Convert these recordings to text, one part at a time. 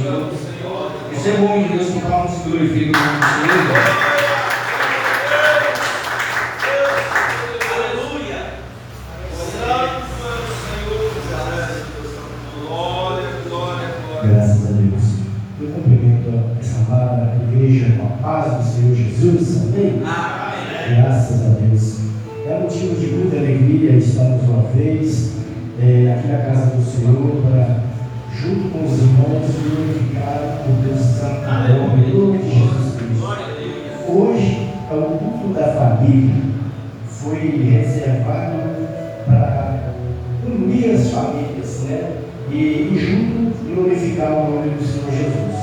Senhor. Esse é bom de Deus que fala, se glorifica o nome do Senhor. Graças a Deus. Eu cumprimento essa amada igreja com a paz do Senhor Jesus. Amém? Amém. Graças a Deus. É motivo de muita alegria estar mais uma vez aqui na casa do Senhor para, junto com os irmãos, glorificar o Deus Santo em nome de Jesus Cristo. Hoje é o culto da família. Foi reservado para unir as famílias, né? E junto glorificar o nome do Senhor Jesus.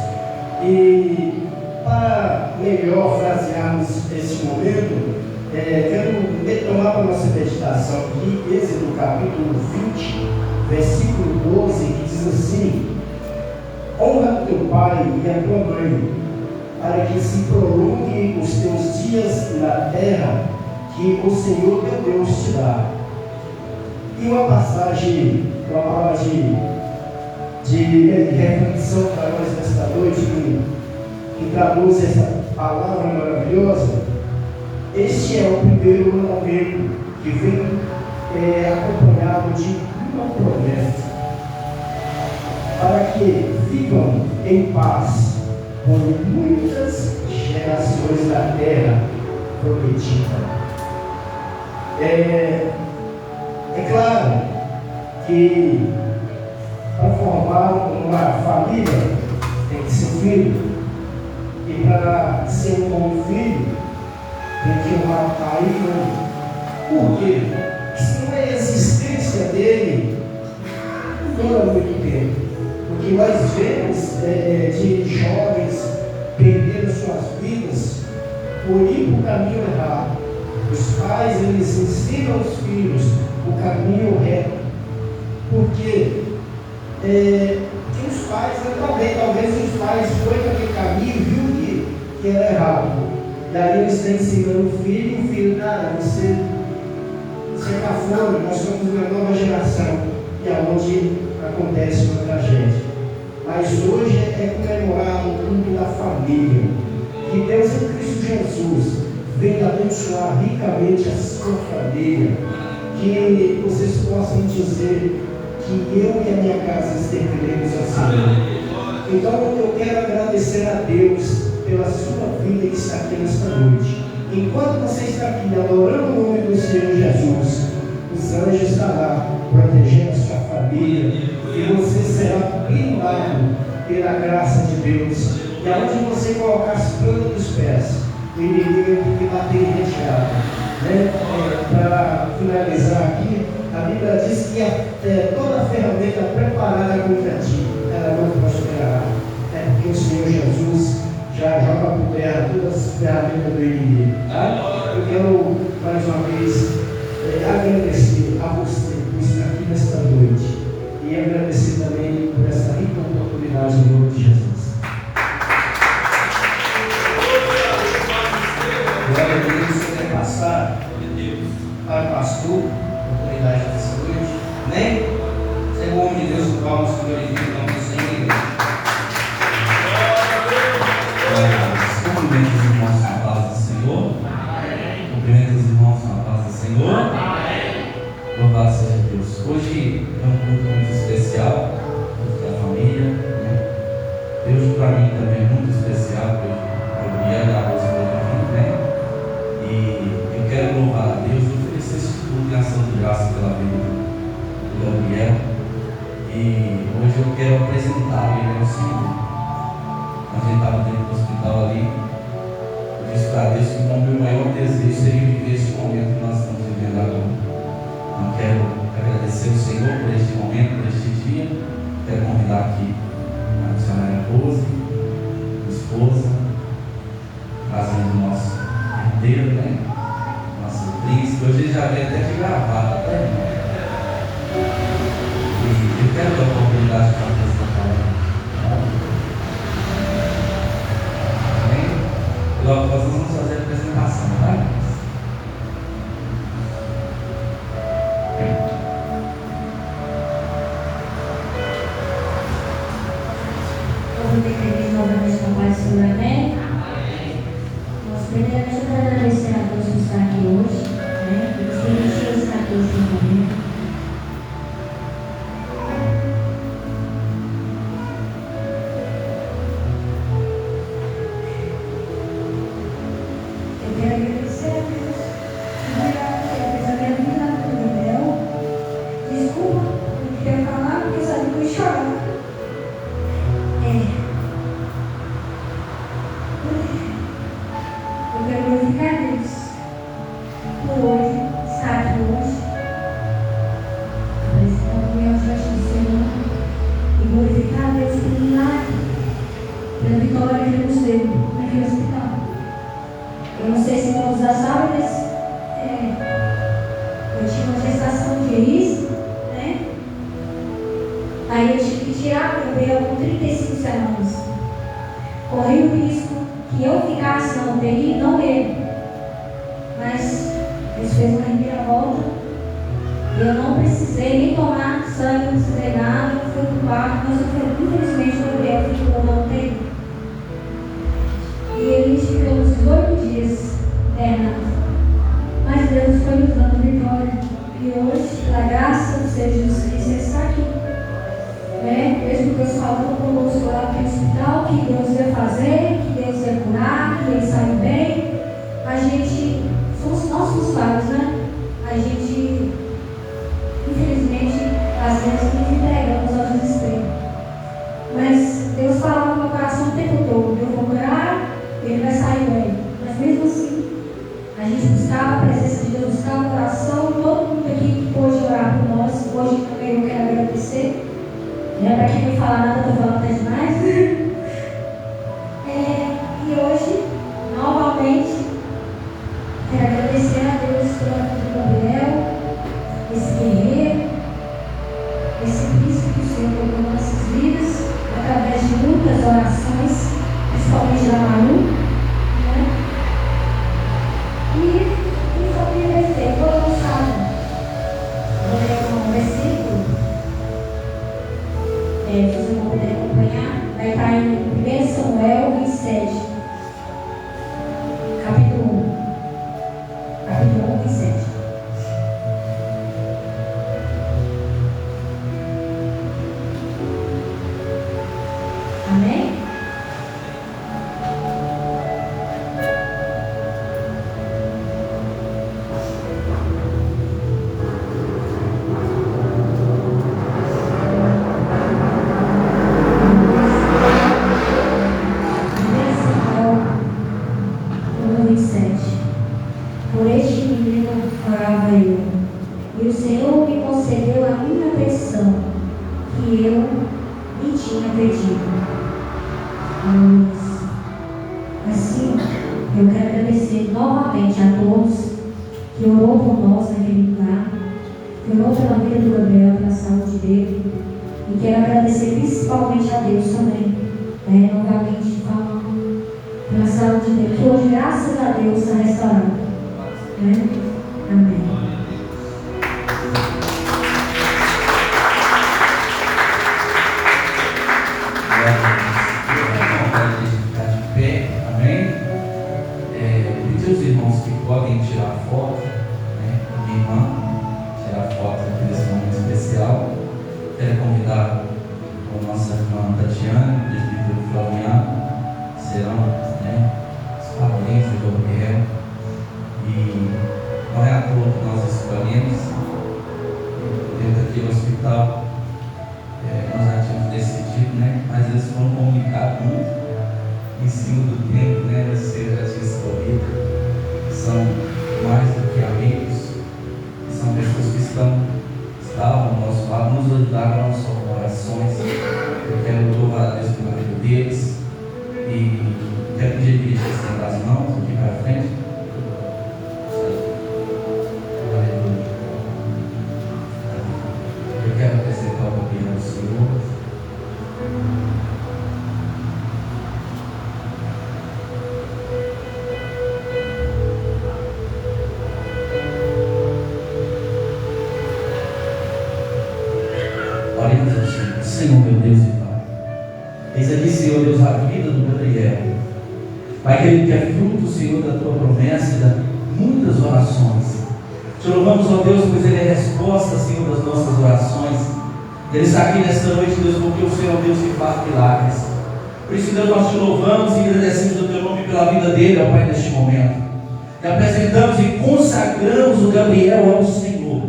E para melhor frasearmos esse momento, quero retomar para a nossa meditação aqui, Êxodo capítulo 20, versículo 12, que diz assim: honra teu pai e a tua mãe, para que se prolongue os teus dias na terra que o Senhor teu Deus te dá. E uma passagem, uma palavra de reflexão para nós nesta noite, que traduz essa palavra maravilhosa. Este é o primeiro mandamento, que vem acompanhado de uma promessa, para que vivam em paz por muitas gerações da terra prometida. É claro que para formar uma família tem que ser um filho, e para ser um bom filho tem que honrar pai e mãe. Por quê? Senão a existência dele não dura muito tempo. Porque nós vemos de jovens perdendo suas vidas por ir para o caminho errado. Os pais, eles ensinam aos filhos o caminho reto. Porque os pais também, talvez os pais foram para aquele caminho e viu que era errado. Daí eles estão ensinando o filho, você está fora, nós somos uma nova geração, e é onde acontece uma tragédia. Mas hoje é comemorado o culto da família, que Deus em Cristo Jesus vem abençoar ricamente a sua família, que vocês possam dizer que eu e a minha casa serviremos ao Senhor. Então eu quero agradecer a Deus pela sua vida que está aqui nesta noite. Enquanto você está aqui adorando o nome do Senhor Jesus, os anjos estarão lá protegendo a sua família, e você será blindado pela graça de Deus. E aonde você colocar as plantas dos pés, o inimigo tem que bater em retirada. Para finalizar aqui, a Bíblia diz que toda ferramenta preparada contra ti, ela não prosperará. Porque o Senhor Jesus já joga por terra todas as ferramentas do inimigo. Tá? Eu quero mais uma vez agradecer a você por estar aqui nesta noite, e agradecer também por essa rica oportunidade em nome de Jesus. Glória a Deus. Você quer passar para o pastor, oportunidade dessa noite? Amém? Você é o homem de Deus, o qual nos glorifica o nome do Senhor. Cumprimento os irmãos na paz do Senhor. Cumprimento os irmãos na paz do Senhor. Louvado seja Deus. Hoje é um culto muito especial, culto da família. Deus para mim também é muito especial, porque eu vier da voz do né? E eu quero louvar a Deus e oferecer esse culto de ação de graça pela vida do Gabriel. E hoje eu quero apresentar ele ao Senhor. A gente estava dentro do hospital ali. Eu disse para Deus que o meu maior desejo seria viver esse momento que nós estamos vivendo agora. Então quero agradecer ao Senhor por este momento, por este dia. Quero convidar aqui a missionária Rose, a esposa, trazendo o nosso herdeiro, né? Nosso príncipe. Hoje ele já veio até de gravata, tá, irmão? E eu quero dar a oportunidade para essa palavra. Logo nós vamos fazer a apresentação, tá? poder ter igreja novamente na paz do Senhor, amém? Nós primeiramente eu quero agradecer a Deus por estar aqui hoje, né? Porque permitiu estar aqui hoje no momento. Eu quero agradecer a Deus que fez a minha vida na Gabriel. Desculpa, não queria falar porque eu sabia que eu ia chorar. Eu quero glorificar a Deus por hoje, estar aqui hoje, apresentar o meu diante do Senhor e glorificar a Deus pelo milagre, pela vitória que Ele nos deu naquele hospital. Eu não sei se todos já sabem, mas eu tinha uma gestação de risco, né? Aí eu tive que tirar o bebê com 35 semanas. Corri o risco que eu ficasse na UTI, não ele. Mas Deus fez uma reviravolta. Eu não precisei nem tomar sangue, não precisei nada, eu fui pro quarto, mas infelizmente o Gabriel ficou na UTI. E ele ficou uns 18 dias internado. Mas Deus foi nos dando vitória. E hoje, pela graça do Senhor Jesus Cristo, ele está aqui. Mesmo Deus falando conosco lá no hospital, que Deus ia fazer, que Deus ia curar, que ele saiu bem. A gente, somos nossos pais, né? A gente, infelizmente, às vezes nos entregamos ao desespero. Mas Deus falava no meu coração o tempo todo: eu vou curar, ele vai sair bem. Mas mesmo assim, a gente buscava a presença de Deus, buscava a oração. Todo mundo aqui que pôde orar por nós, hoje também eu quero agradecer. Para quem não fala nada, estou falando até demais. E hoje, novamente, quero agradecer a Deus pela vida do Gabriel, esse guerreiro, esse príncipe que o Senhor colocou nas nossas vidas, através de muitas orações, principalmente da Maru. Né? E família, eu vou lançar um versículo. Se você não puder acompanhar, vai estar em 1 Samuel 27, capítulo 1, 27. Amém? Por este menino orava eu, e o Senhor me concedeu a minha petição, que eu lhe tinha pedido. Assim, eu quero agradecer novamente a todos que orou por nós naquele lugar, que orou pela vida do Gabriel, pela saúde dele, e quero agradecer principalmente a Deus também, novamente falando pela saúde dele, que hoje, graças a Deus, está restaurado. Amém. Ficar de pé, amém? Pedir os irmãos que podem tirar foto, minha irmã, tirar foto aqui nesse momento especial. Quero convidar a nossa irmã Tatiana, presbítero Floriano, serão os parentes do Gabriel. E não é à toa que nós escolhemos, dentro aqui no hospital, nós já tínhamos decidido, mas eles foram comunicados muito em cima do tempo, você já tinha escolhido. São mais do que amigos, são pessoas que estavam ao nosso lado, nos ajudaram nas suas orações. Eu quero louvar a Deus pela vida deles e quero pedir que eles estendam as mãos aqui para frente. Eu quero apresentar o Gabriel ao Senhor. Oremos ao Senhor. Senhor, meu Deus e Eis aqui, Senhor Deus, a vida do Gabriel. Pai querido, que é fruto, Senhor, da tua promessa e de muitas orações. Te louvamos, ó Deus, pois ele é resposta, Senhor, das nossas orações. Ele está aqui nesta noite, Deus, porque o Senhor é o Deus que faz milagres. Por isso, Deus, nós te louvamos e agradecemos o teu nome pela vida dele, ó Pai, neste momento. E apresentamos e consagramos o Gabriel ao Senhor.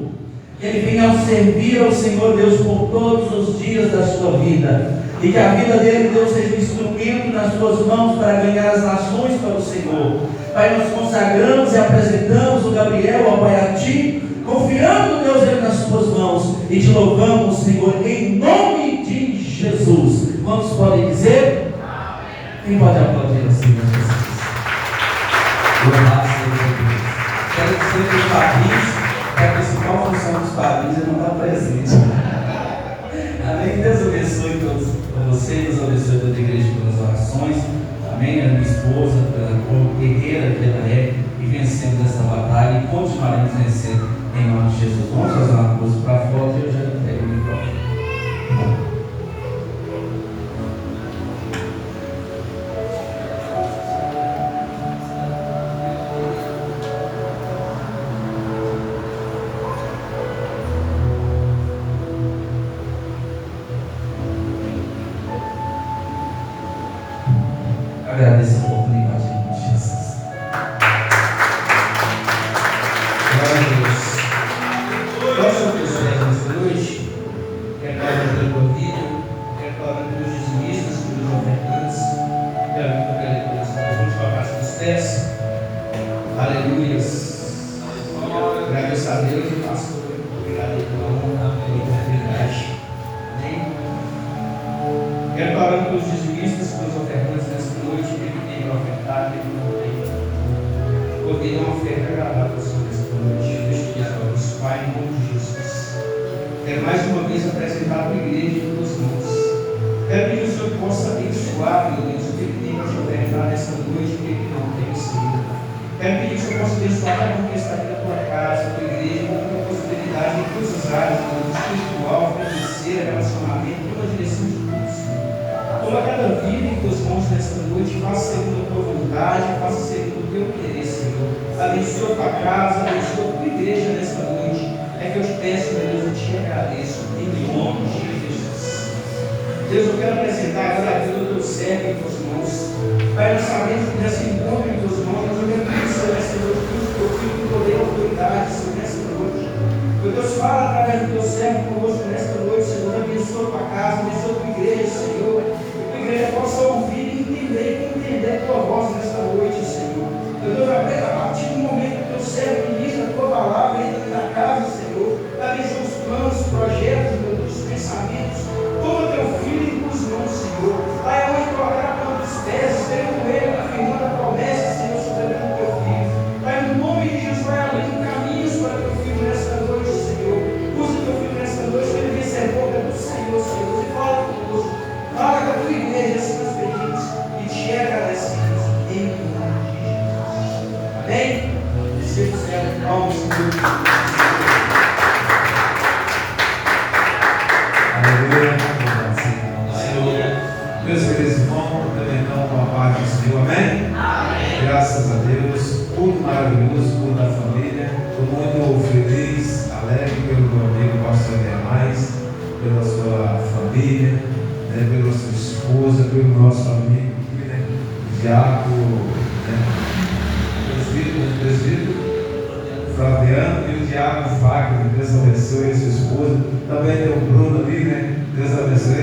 Que ele venha ao servir ao Senhor, Deus, por todos os dias da sua vida. E que a vida dele, Deus, seja um instrumento nas tuas mãos para ganhar as nações para o Senhor. Pai, nós consagramos e apresentamos o Gabriel, ó Pai, a Ti, confiando, Deus, ele nas tuas mãos. E te louvamos, Senhor, em nome de Jesus. Quantos podem dizer? Quem pode aplaudir o Senhor Jesus? Louvado seja Deus. Quero dizer que os padrinhos, que a principal função dos padrinhos é não estar presente. Amém? Deus abençoe todos vocês, Deus abençoe toda a igreja pelas orações. Amém? A minha esposa, a guerreira que ela é, e vencemos essa batalha e continuaremos vencendo em nome de Jesus. Vamos fazer uma coisa para fora e eu já pego o microfone. Agradeço a oportunidade de Jesus. Glória a Deus. Nossa pessoa nesta noite, quer falar da tua vida, quer falar dos dizimistas, dos ofertantes, quero vamos tocar os pés. Aleluias. Agradeço a Deus e pastor. Obrigado, irmão, pela oportunidade. Amém. Quero falar dos dizimistas, dos ofertantes nesta noite, que tem para ofertar, que não tem. Poder dar uma oferta agradável ao Senhor nesta noite. Deixa eu pedir a Deus, Pai, em nome de Jesus. Quero mais uma vez apresentar a tua igreja em tuas mãos. Quero pedir que o Senhor possa abençoar, meu Deus, o que tem para te ofertar nesta noite, o que não tem, Senhor. Quero pedir que o Senhor possa abençoar cada um que está aqui na tua casa, na tua igreja, com a possibilidade em todas as áreas, espiritual, financeira, relacionamento, toda a direção de tudo, Senhor. Toma cada vida em tuas mãos nesta noite, faça segundo a tua vontade, faça segundo o teu querer, Senhor. Abençoa a tua casa, abençoa a tua igreja nesta noite. É que eu te peço, meu Deus, eu te agradeço, em nome de Jesus. Deus, eu quero apresentar agora a vida do teu servo em tuas mãos. Pai, nós sabemos que nessa encontro em tuas mãos, nós eu quero Senhor, nessa noite, que o teu filho com poder e autoridade, Senhor, nessa noite. Meu Deus, fala através do teu servo conosco nesta noite, Senhor. Abençoa a tua casa, abençoa a tua igreja, Senhor. Que a igreja possa ouvir e entender a tua voz nesta noite, Senhor. Meu Deus, a partir do momento que o teu servo ministra a tua palavra, entra na casa, Senhor. Abençoa os planos, os projetos, meu Deus, os pensamentos. Toma teu filho em tuas mãos, Senhor. Pai, aonde colocar a planta dos pés, esteja com ele, afirmando a promessa, Senhor, sobre a vida do teu filho. Pai, no nome de Jesus, vai abrindo caminhos para teu filho nesta noite, Senhor. Usa teu filho nesta noite, que ele venha ser boca do Senhor, Senhor. E fala conosco. Fala com a tua igreja, assim nós pedimos. E te agradecemos em nome de Jesus. Amém? Receba o céu, palmas, Senhor. Aleluia. Meus queridos irmãos, também então com a paz do Senhor, amém? Amém? Graças a Deus, culto maravilhoso, culto da família. Estou muito feliz, alegre pelo meu amigo pastor Demais, pela sua família, né, pela sua esposa, pelo nosso amigo aqui, né, Diácono, presbítero Flaviano e o Diácono Fagner. Deus abençoe a sua esposa. Também tem o Bruno ali, né? Deus abençoe.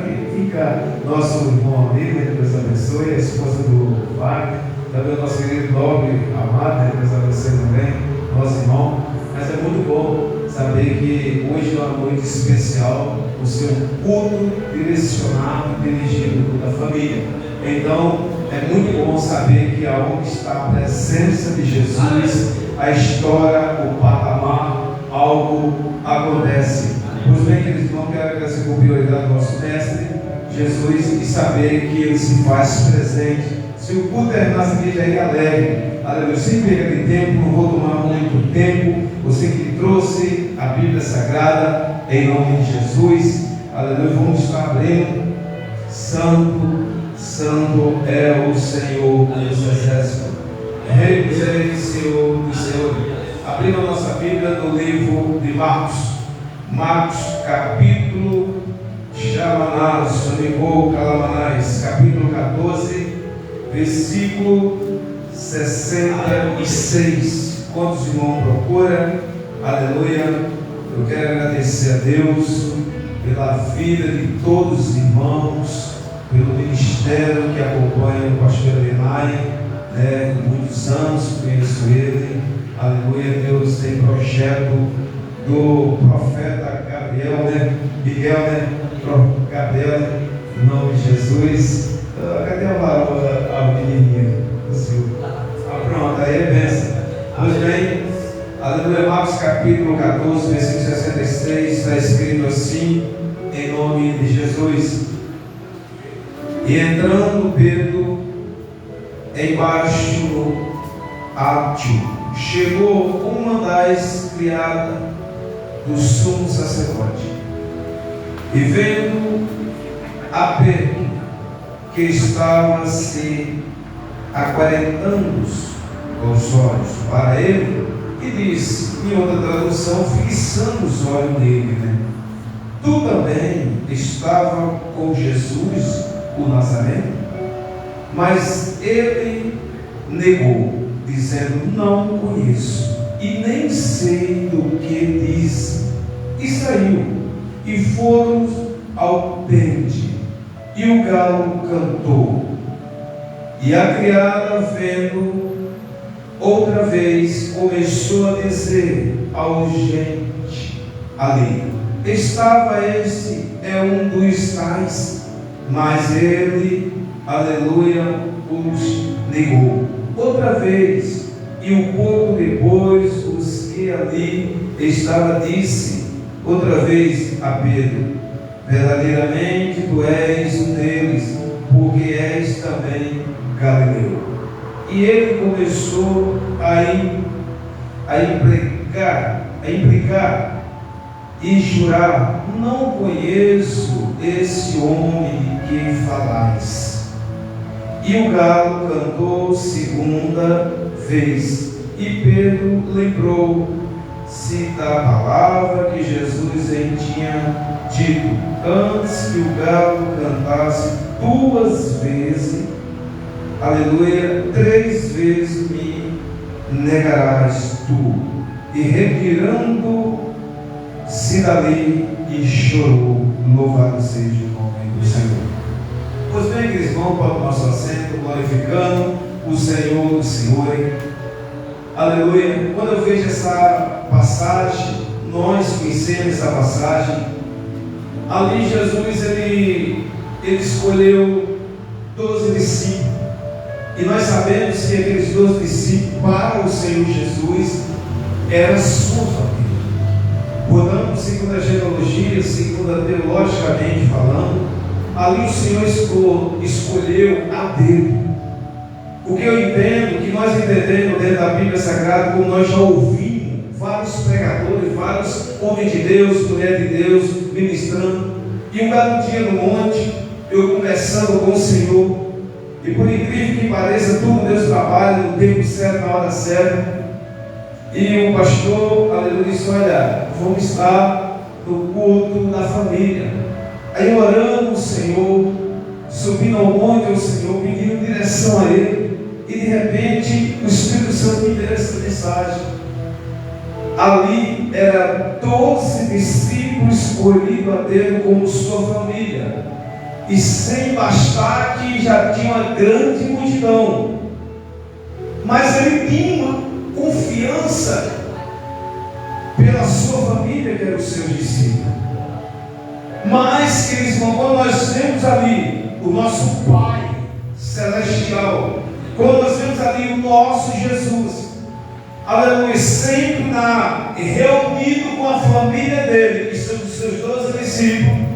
Ele fica nosso irmão ali, né? Deus abençoe. A esposa do Fagner. Também o nosso querido nobre amado, né? Deus abençoe também. Nosso irmão. Mas é muito bom saber que hoje é uma noite especial, o seu culto direcionado, dirigido da família. Então, é muito bom saber que aonde está a presença de Jesus, a história, o patamar, algo acontece. Pois bem, queridos irmãos, quero agradecer por prioridade do nosso mestre, Jesus, e saber que ele se faz presente. Se o culto terminar essa igreja aí, alegre. Aleluia. Sem perder tempo, não vou tomar muito tempo. Você que trouxe a Bíblia Sagrada, em nome de Jesus. Aleluia. Vamos estar abrindo Santo, Santo é o Senhor dos Exércitos, Rei dos Reis, Senhor dos Senhores. Abrindo a nossa Bíblia no livro de Marcos, capítulo Xalamanás, capítulo 14, versículo 66. Quantos irmãos procuram? Aleluia. Eu quero agradecer a Deus pela vida de todos os irmãos, pelo ministério que acompanha o pastor Ademai, né? Muitos anos conheço ele. Aleluia. Deus tem projeto do profeta Gabriel, né? Miguel, né? Gabriel, em nome de Jesus. Cadê a menininha? Pronto, aí é bênção. Pois bem, aleluia. Marcos capítulo 14, versículo 66, está escrito assim, em nome de Jesus. E entrando Pedro embaixo no átio, chegou uma das criadas do sumo sacerdote, e vendo a Pedro, que estava se aquarentando os olhos para ele, e disse, em outra tradução, fixando os olhos nele, né? Tu também estava com Jesus, o Nazareno? Mas ele negou, dizendo, não conheço, e nem sei do que diz. E saiu, e foram ao pente, e o galo cantou. E a criada, vendo outra vez, começou a dizer ao gente ali, estava este, é um dos tais. Mas ele, aleluia, os negou outra vez. E um pouco depois, os que ali estavam, disse outra vez a Pedro, verdadeiramente tu és um deles, porque és também Galileu. E ele começou a implicar e jurar, não conheço esse homem de que falais. E o galo cantou segunda vez, e Pedro lembrou-se da palavra que Jesus lhe tinha dito, antes que o galo cantasse 2 vezes, aleluia, 3 vezes me negarás tu. E retirando-se dali, e chorou. Louvado seja o nome do Senhor. Pois bem, queridos, vamos para o nosso assento, glorificando o Senhor do Senhor. Aleluia. Quando eu vejo essa passagem, nós conhecemos essa passagem. Ali Jesus, ele escolheu 12 discípulos. E nós sabemos que aqueles 12 discípulos, para o Senhor Jesus, era sua família. Portanto, segundo a genealogia, segundo teologicamente falando, ali o Senhor escolheu a dedo. O que eu entendo, que nós entendemos dentro da Bíblia Sagrada, como nós já ouvimos vários pregadores, vários homens de Deus, mulheres de Deus, ministrando. E um belo dia no monte, eu conversando com o Senhor, e por incrível que pareça, tudo Deus trabalha no tempo certo, na hora certa. E o pastor, aleluia, disse, olha, vamos estar no culto da família. Aí orando o Senhor, subindo ao monte ao Senhor, pedindo direção a Ele. E de repente, o Espírito Santo me deu essa mensagem. Ali era 12 discípulos escolhidos a Deus como sua família. E sem bastar que já tinha uma grande multidão. Mas ele tinha uma confiança pela sua família, que eram os seus discípulos. Mas, queridos irmãos, quando nós vemos ali o nosso Pai Celestial, quando nós vemos ali o nosso Jesus, aleluia, sempre reunido com a família dele, que são os seus 12 discípulos,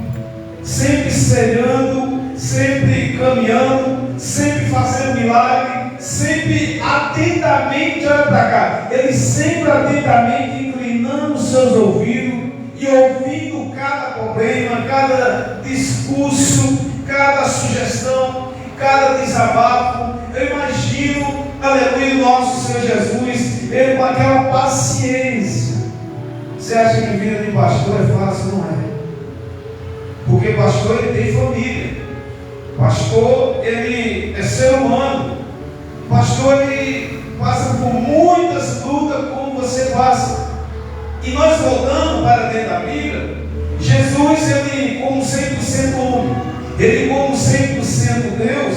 sempre cegando, sempre caminhando, sempre fazendo milagre, sempre atentamente, olha para cá, ele sempre atentamente inclinando os seus ouvidos e ouvindo cada problema, cada discurso, cada sugestão, cada desabafo. Eu imagino, aleluia, o nosso Senhor Jesus, ele com aquela paciência. Você acha que vida de pastor é fácil? Não é. Porque pastor, ele tem família. Pastor, ele é ser humano. Pastor, ele passa por muitas lutas como você passa. E nós voltando para dentro da Bíblia, Jesus, ele como 100% homem, ele como 100% Deus,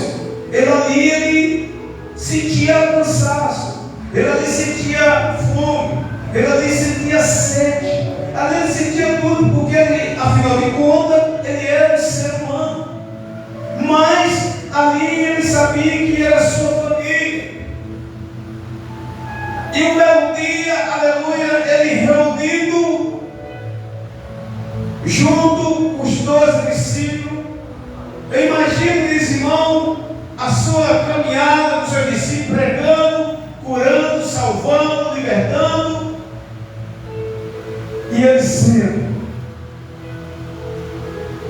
ele sentia cansaço, ele sentia fome, ele sentia sede, ele sentia tudo, porque ele, afinal de contas, ele era um ser humano. Mas ali ele sabia que era sua família. E um belo dia, aleluia, ele reunido junto com os 12 discípulos. Eu imagino, meus irmãos, a sua caminhada, os seus discípulos pregando, curando, salvando, libertando. E ele senta.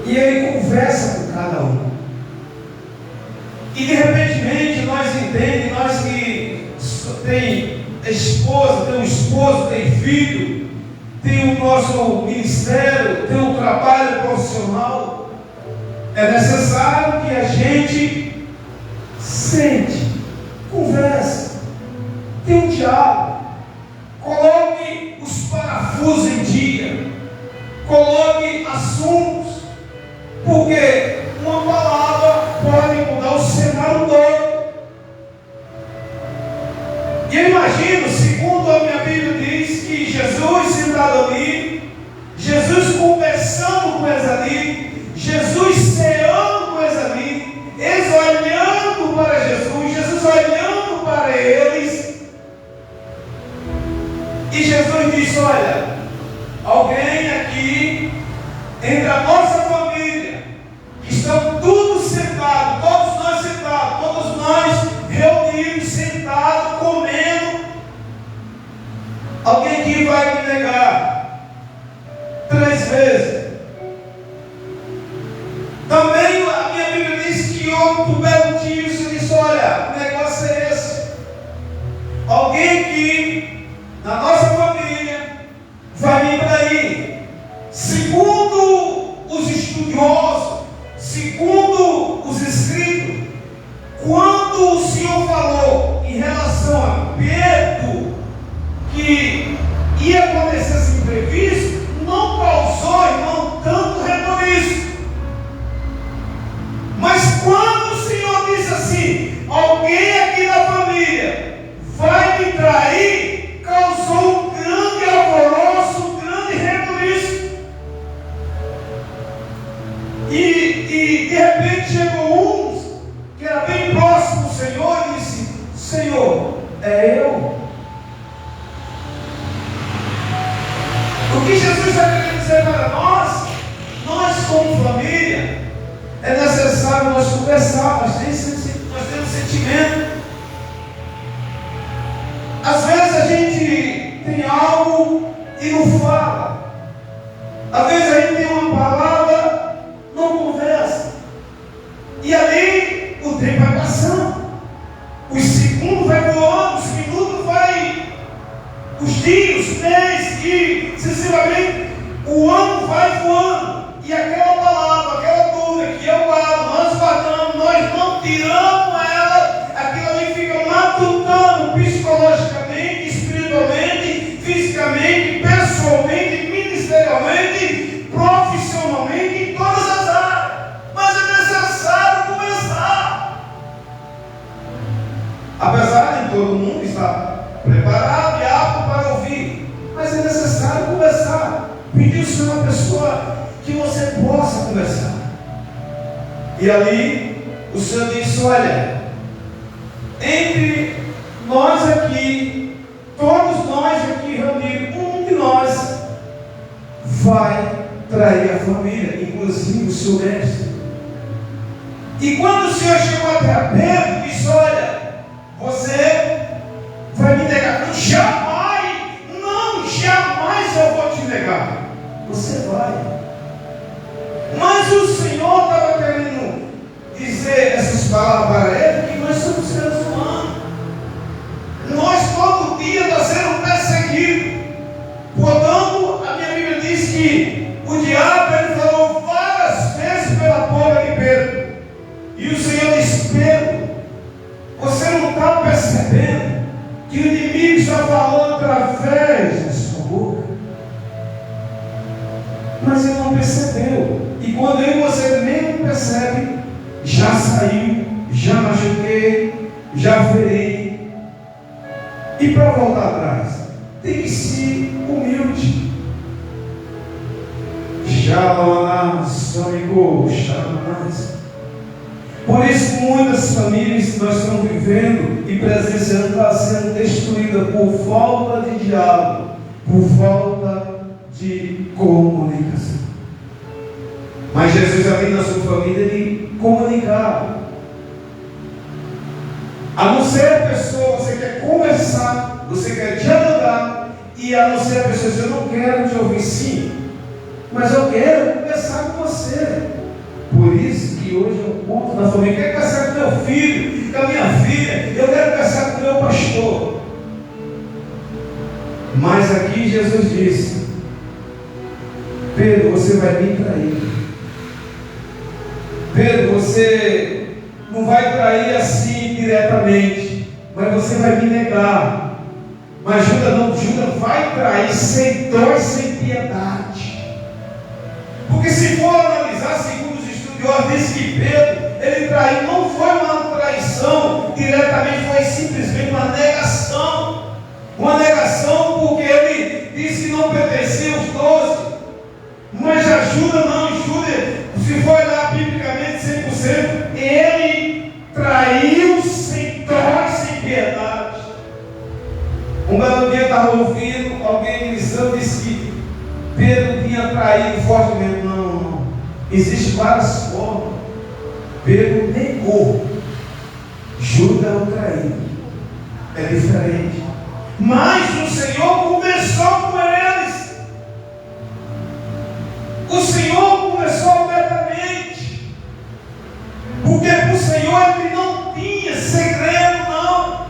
E ele conversa com cada um. E de repente nós entendemos, nós que tem esposa, tem um esposo, tem filho, tem o nosso ministério, tem um trabalho profissional, é necessário que a gente sente, converse, tenha um diálogo, coloque os parafusos em dia, coloque assuntos, porque uma palavra pode mudar o cenário todo. E eu imagino, segundo a minha Bíblia diz, que Jesus sentado ali, Jesus conversando com eles ali, Jesus ceando com eles ali, eles olhando para Jesus, Jesus olhando para eles, e Jesus disse: olha, alguém aqui, entre a nossa família, que estão todos sentados, todos nós sentados, todos nós reunidos, sentados, comendo, alguém que vai me negar 3 vezes. Também a minha Bíblia diz que houve por belo dia, o Senhor disse: olha, o negócio é esse. Alguém que na nossa família vai vir para aí. Segundo os estudiosos, segundo os escritos, quando o Senhor falou em relação a Pedro, que ia acontecer esse imprevisto, não causou, irmão, tanto rebuliço. Mas quando o Senhor disse assim: alguém aqui na família vai me trair, causou um grande alvoroço, um grande rebuliço. E de repente chegou uns que era bem próximo do Senhor e disse: Senhor, é eu? O que Jesus está querendo dizer para nós como família, é necessário nós conversar, nós temos sentimento. Às vezes a gente tem algo e não fala. Às vezes a gente tem uma palavra, não conversa. E ali o tempo vai passando. Os segundos vai voando, os minutos vai, os dias, os meses, e sucessivamente o ano vai voando. E aquela palavra, aquela dúvida que eu guardo, nós guardamos, nós não tiramos ela, aquilo ali fica matutando psicologicamente, espiritualmente, fisicamente, pessoalmente, ministerialmente, profissionalmente, em todas as áreas. Mas é necessário começar. Apesar de todo mundo estar preparado e apto para ouvir, mas é necessário conversar. Pedir o Senhor uma pessoa que você possa conversar. E ali o Senhor disse: olha, entre nós aqui, todos nós aqui reunidos, um de nós vai trair a família, inclusive o seu mestre. E quando o Senhor chegou até a Pedro, disse: olha, você vai me negar? Não, jamais eu vou te negar. Você vai. Mas o Senhor estava querendo dizer falar para ele que nós somos seres humanos. Nós todo dia nós seremos perseguidos. Portanto, a minha Bíblia diz que o diabo ele falou várias vezes pela boca de Pedro. E o Senhor disse: Pedro, você não está percebendo que o inimigo está falando através da sua boca? Mas ele não percebeu. E quando eu e você nem percebe, já saiu, já machuquei, já feri. E para voltar atrás, tem que ser humilde. Por isso muitas famílias nós estamos vivendo e presenciando está sendo destruída por falta de diálogo, por falta de comunicação. Mas Jesus ali na sua família ele comunicava. A não ser a pessoa, você quer conversar, você quer dialogar, e a não ser a pessoa diz: eu não quero te ouvir, sim, mas eu quero conversar com você. Por isso que hoje eu conto na família: eu quero conversar com meu filho, com a minha filha, eu quero conversar com o meu pastor. Mas aqui Jesus disse: Pedro, você vai me trair. Pedro, você não vai trair assim diretamente, mas você vai me negar. Mas Judas vai trair sem dor e sem piedade. Porque se for analisar, segundo os estudiosos, diz que Pedro, ele traiu, não foi uma traição diretamente, foi simplesmente uma negação. Uma negação porque ele disse que não pertencia aos 12. Mas a Judas não, Judas, se for olhar biblicamente 100%, ele traiu sem dó e sem piedade. Um belo dia eu estava ouvindo alguém ministrando, disse que Pedro tinha traído fortemente. Não. Existem várias formas. Pedro negou. Judas o traiu. É diferente. Mas o Senhor conversou com eles. O Senhor conversou abertamente. Porque para o Senhor ele não tinha segredo, não.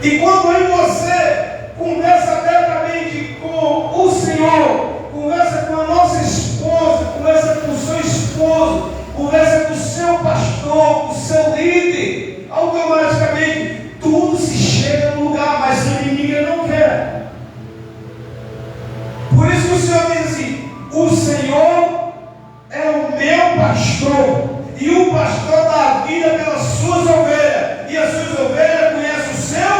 E quando eu e você conversa abertamente com o Senhor, conversa com a nossa esposa, conversa com o seu esposo, conversa com o seu pastor, com o seu líder, automaticamente tudo se chega no lugar, mas o inimigo não quer. Por isso que o Senhor diz assim: o Senhor é o meu pastor, e o pastor dá a vida pelas suas ovelhas, e as suas ovelhas conhecem o seu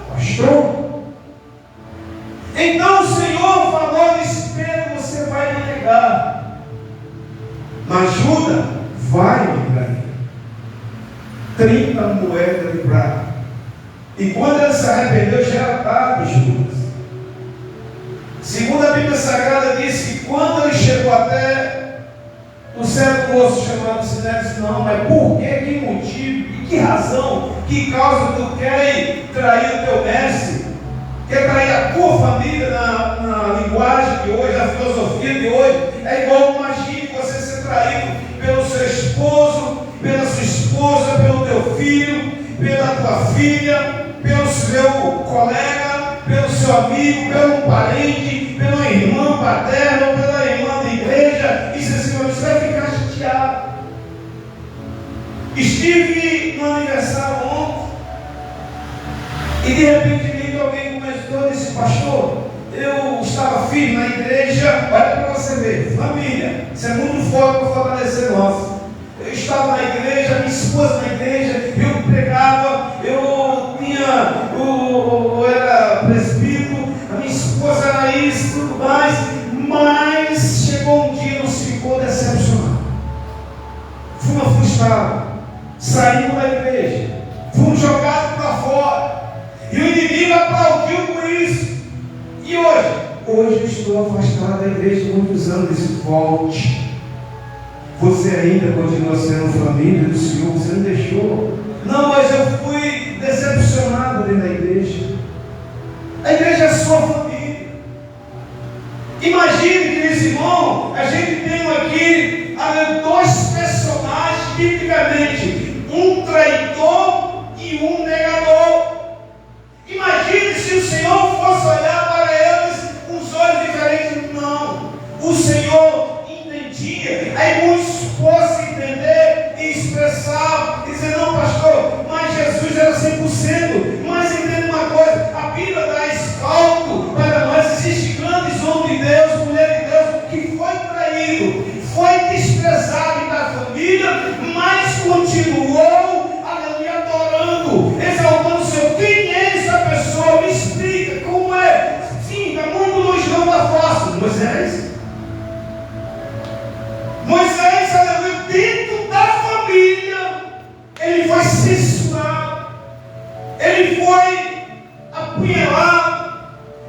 pastor. Então o Senhor falou: Pedro, você vai me negar, mas Judas vai me trair. 30 moedas de prata. E quando ele se arrependeu, já era tarde, Judas. Segundo a Bíblia Sagrada, diz que quando ele chegou até o certo moço chamado Sinédrio, disse: não, mas por que, que motivo, e que razão, que causa tu queres trair o teu mestre? Quer trair a tua família na linguagem de hoje, na filosofia de hoje? É igual, imagine você ser traído pelo seu esposo, pela sua esposa, pelo teu filho, pela tua filha, pelo seu colega, pelo seu amigo, pelo parente, pelo irmão paterno, pela irmã da igreja. E assim, você vai ficar chateado. Estive no aniversário ontem e de repente alguém começou e disse: pastor, eu estava firme na igreja. Olha para você ver, família, isso é muito forte para fortalecer nós. Eu estava na igreja, minha esposa na igreja, eu pregava, eu era presbítero, a minha esposa era isso, tudo mais, mas chegou um dia, nos ficou decepcionado. Fomos frustrados, saímos da igreja, fomos jogados para fora, e o inimigo aplaudiu com isso. E hoje eu estou afastado da igreja há muitos anos. Disse: volte. Você ainda continua sendo família do Senhor, você não deixou. Não, mas eu fui decepcionado dentro da igreja. A igreja é sua família. Imagine que nesse irmão, a gente tem aqui dois personagens biblicamente, um traidor e um negador. Imagine se o Senhor fosse olhar para eles com os olhos diferentes. Não, o Senhor entendia. Aí muitos possam entender e expressar, e dizer: não, pastor, mas Jesus era 100%. Mas entenda uma coisa, a Bíblia dá respaldo para nós. Existe grandes homens de Deus, mulher de Deus, que foi traído, foi desprezado da família, mas continuou, aleluia, adorando, exaltando o Senhor. Quem é essa pessoa? Me explica como é. Sim, está muito longe, não está fácil. Moisés, aleluia, dentro da família, ele foi censurado, ele foi apunhalado,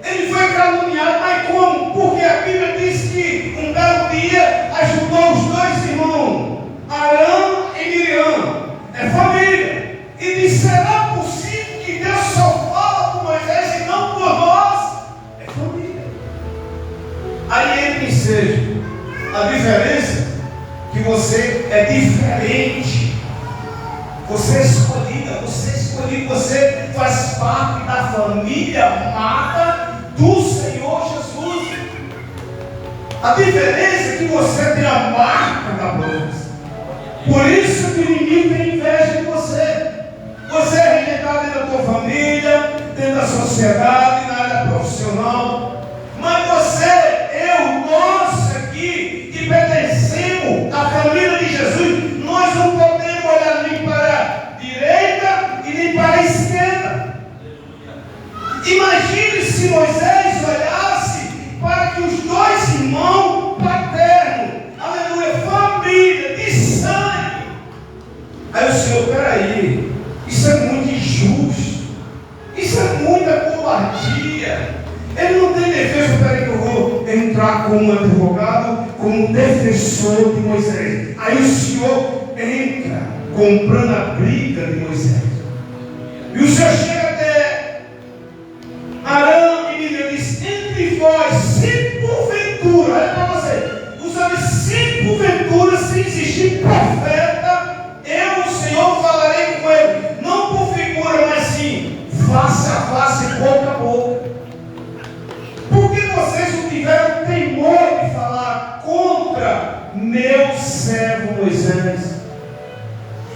ele foi caluniado. Mas como? Porque a Bíblia diz que um belo dia ajudou os dois irmãos, Arão e Miriam. É família. E disse: será possível que Deus só fala por Moisés e não por nós? É família. Aí entra em seja a diferença, que você é diferente, você é escolhida, você faz parte da família amada do Senhor Jesus. A diferença é que você tem a marca da promessa. Por isso que o inimigo tem inveja de você. Você é rejeitado dentro da tua família, dentro da sociedade, na área profissional. Mas você, nós aqui, que pertencemos à família de Jesus, nós não podemos olhar nem para a direita e nem para a esquerda. Imagine se Moisés olhasse para que os dois irmãos paternos, aleluia, família de sangue. Aí o Senhor: peraí, isso é muito injusto, isso é muita covardia. Ele não tem defesa. Peraí que eu vou entrar como advogado, como defensor de Moisés. Aí o Senhor entra comprando a briga de Moisés. E o Senhor chega até Arão e Miriam e diz: entre vós, se porventura, olha para você, o Senhor diz: se porventura, se existir profeta, eu, o Senhor, falarei com ele, não por figura, mas sim face a face, boca a boca. Por que vocês não tiveram temor de falar contra meu servo Moisés?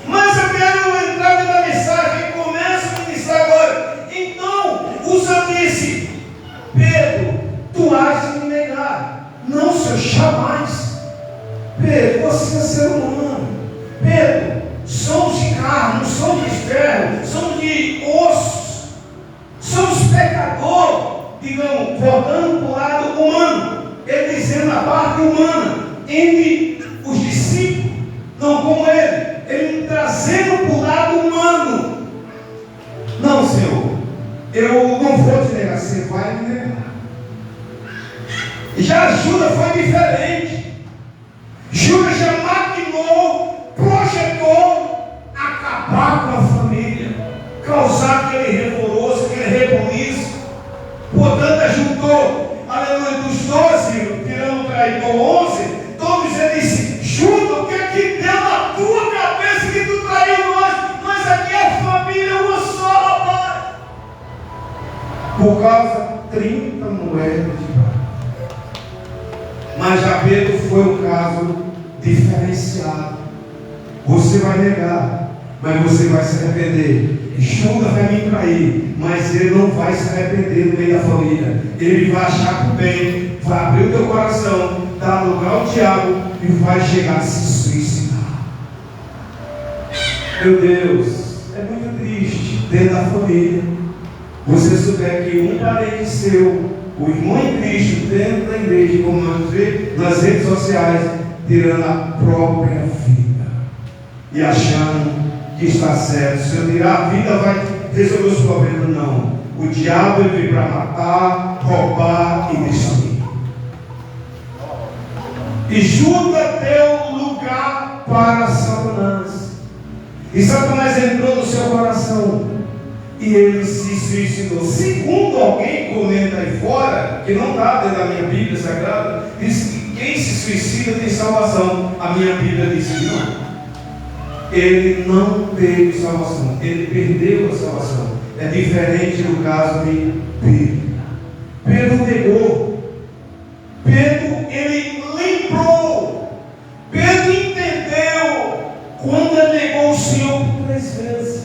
Mas eu quero entrar dentro da mensagem e começo a ministrar agora. Então, o Senhor disse: Pedro, tu has de me negar. Não, Senhor, jamais. Pedro, você é ser humano. Pedro, somos de carne, não somos de ferro, somos de ossos, somos pecadores. Digamos, voltando para o lado humano, ele dizendo na parte humana, entre os discípulos, não como ele trazendo para o lado humano. Não, Senhor, eu não vou te negar, você vai me negar. Já Judas foi diferente. Judas já maquinou, projetou acabar com a família, causar aquele revoltoso, aquele rebuliço. Portanto, ajudou, aleluia, dos 12, tirando o traidor 11, todos ele disse: Judas, o que é que deu na tua cabeça que tu traiu nós? Nós aqui é família, uma só, rapaz. Por causa de 30 moedas de prata. Mas já Pedro foi um caso diferenciado. Você vai negar, mas você vai se arrepender. Judas vai me trair, mas ele não vai se arrepender no meio da família. Ele vai achar por bem, vai abrir o teu coração, dar lugar ao diabo e vai chegar a se suicidar. Meu Deus, é muito triste dentro da família você souber que um parente seu, o irmão em Cristo, dentro da igreja, como nós vemos nas redes sociais, tirando a própria vida e achando que está certo. Se eu tirar a vida, vai resolver os problemas. Não. O diabo veio para matar, roubar e destruir. E Judas deu lugar para Satanás. E Satanás entrou no seu coração. E ele se suicidou. Segundo alguém comenta aí fora, que não está dentro da minha Bíblia Sagrada, diz que quem se suicida tem salvação. A minha Bíblia diz que não. ele não teve salvação, ele perdeu a salvação. É diferente no caso de Pedro. Pedro negou. Pedro, ele lembrou. Pedro entendeu quando ele negou o Senhor por 3 vezes.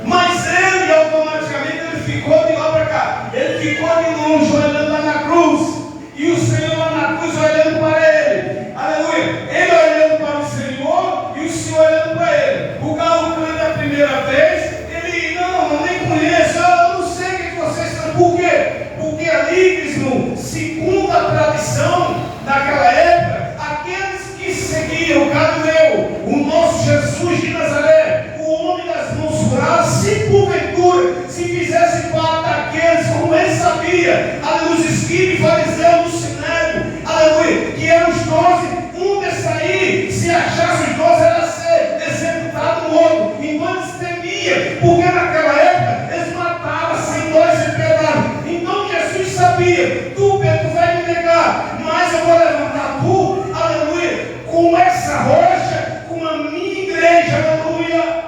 Mas ele automaticamente ficou de lá para cá. Ele ficou de longe olhando lá na cruz. E o Senhor lá na cruz olhando para ele. Aleluia. Ele olhando para o Senhor e o Senhor olhando para ele. O galo canta a primeira vez. Ele, não, eu nem conheço. Eu não sei o que vocês estão. Por quê? Porque ali, segundo a tradição daquela época, aqueles que seguiam o Galileu, o nosso Jesus de Nazaré, o homem das mãos curadas, se porventura, se fizesse parte daqueles, como ele sabia, aleluia, os escribas e fariseus do Sinédrio, aleluia, que eram os 12, um desses aí, se achasse os 12, era ser executado morto. Então eles temiam, porque naquela época eles matavam sem dó e sem piedade. Então Jesus sabia, tu Pedro vai me negar, mas eu vou levantar tu, aleluia, com essa rocha, com a minha igreja, aleluia.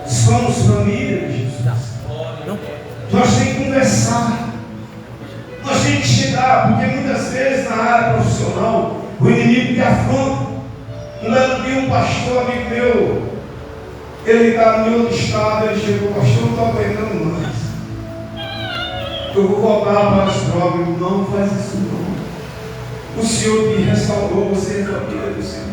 Somos família de Jesus. Nós temos que conversar. Nós temos que chegar, porque muitas vezes na área profissional o inimigo te afronta. Um belo dia um pastor amigo meu, ele estava em outro estado, ele chegou, pastor, não estou aguentando mais. Eu vou voltar para as drogas. Não faz isso não. O Senhor me restaurou, você é família do Senhor.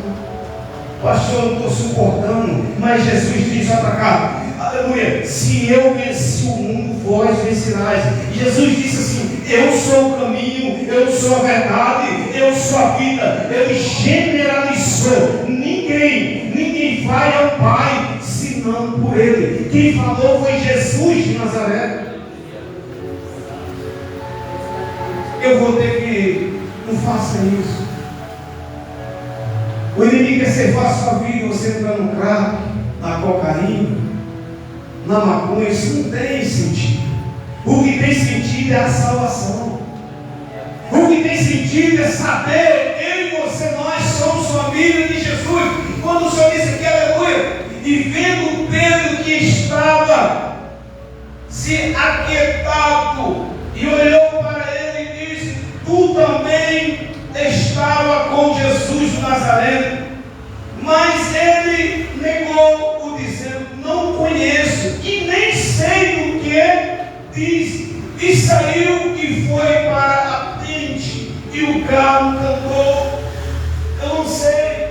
Pastor, eu não estou suportando, mas Jesus diz, olha para cá, aleluia, se eu venci o mundo, vós vencerás. Jesus disse assim, eu sou o caminho, eu sou a verdade, eu sou a vida. Ele generalizou, ninguém vai ao Pai, senão por Ele. Quem falou foi Jesus de Nazaré. Eu vou ter que, não faça isso. O inimigo quer ser fácil a vida, você entrar no crack, na cocaína, na maconha, isso não tem sentido. O que tem sentido é a salvação. O que tem sentido é saber, eu e você, nós somos família de Jesus. Quando o Senhor disse aqui, aleluia, e vendo Pedro que estava se aquietado, e olhou para ele e disse, tu também estava com Jesus de Nazaré. Mas ele negou, o dizendo, não conheço e nem sei o que diz. E saiu e foi para a tente, e o galo cantou. Eu não sei.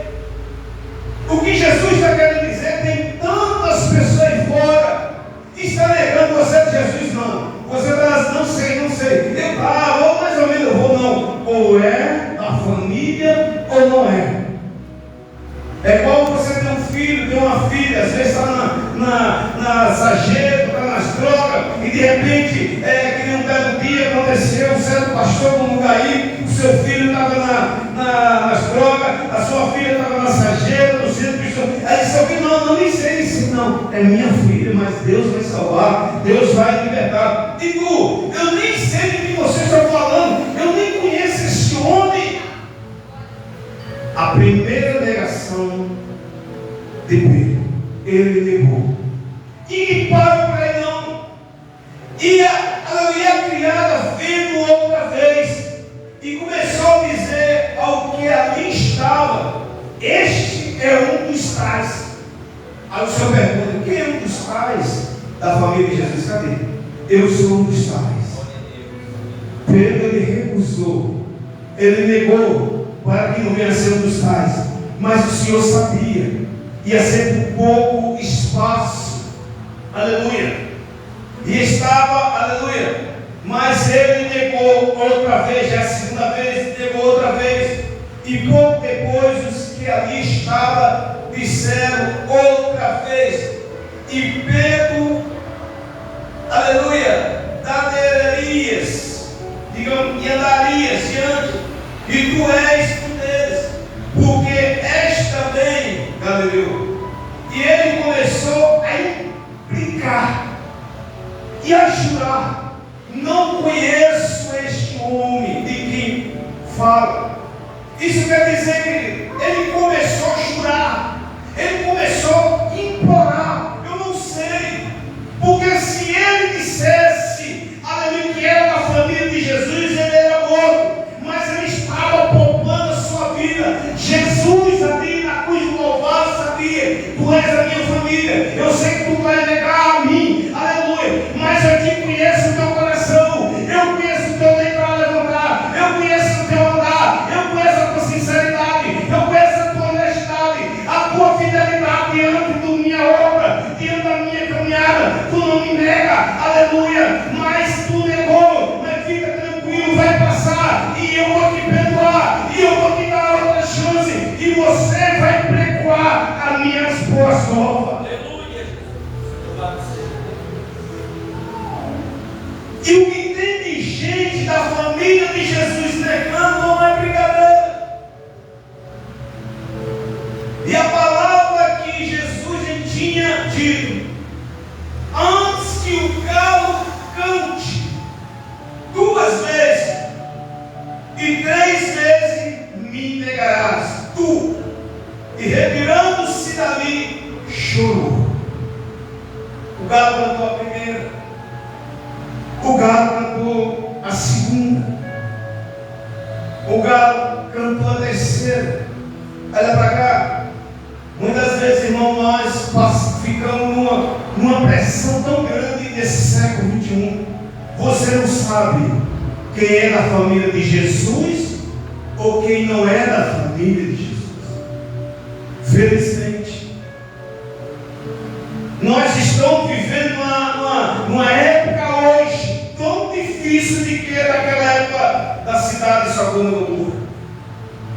O que Jesus está querendo dizer, tem tantas pessoas aí fora que está negando você de Jesus, não. Você está, não sei. Eu, ou mais ou menos eu vou, não. Ou é da família ou não é. É igual você tem um filho, tem uma filha, às vezes está na sarjeta, está nas drogas, e de repente, que nem um belo dia aconteceu, um certo pastor num lugar aí, o seu filho estava nas drogas, a sua filha estava na sarjeta, no centro cristão. Aí disse alguém, não, nem sei isso, não. É minha filha, mas Deus vai salvar, Deus vai libertar. Digo, eu nem sei do que você está falando, eu nem conheço esse homem. A primeira negação de Pedro, ele negou. E parou para ele não. E a criada veio outra vez e começou a dizer ao que ali estava, este é um dos tais. Aí o Senhor pergunta, quem é um dos tais da família de Jesus? Cadê? Eu sou um dos tais. Pedro, ele recusou, ele negou, para que não venha ser um dos tais. Mas o Senhor sabia, ia ser por pouco espaço, aleluia, e estava, aleluia, mas ele negou outra vez, já a segunda vez, negou outra vez, e pouco depois os que ali estavam disseram outra vez, e Pedro, aleluia, daderias, digamos, e andarias diante, e tu és um deles, porque és também Galileu. E ele começou a implicar e a jurar, não conheço este homem de quem fala. Isso quer dizer que ele começou a jurar, ele família, tu és a minha família, eu sei que tu vai negar a mim, aleluia, mas eu te conheço o teu coração, eu conheço o teu levar, levantar, eu conheço o teu andar, eu conheço a tua sinceridade, eu conheço a tua honestidade, a tua fidelidade diante da minha obra, diante da minha caminhada, tu não me nega, aleluia, mas tu negou, mas fica tranquilo, vai passar, e eu vou te perdoar, e eu vou te dar outra chance, e você vai pregoar as minhas boas novas. E o que tem de gente da família de Jesus negando não é brincadeira. E a palavra que Jesus tinha dito: antes que o galo cante 2 vezes e 3 vezes me negarás, tu. E retirando-se dali, chorou. O galo cantou a primeira, o galo cantou a segunda, o galo cantou a terceira. Olha para cá. Muitas vezes, irmão, nós ficamos numa pressão tão grande nesse século 21. Você não sabe quem é da família de Jesus ou quem não é da família de Jesus. Felizmente, nós estamos vivendo uma época hoje tão difícil de que era aquela época da cidade de Sodoma e Gomorra.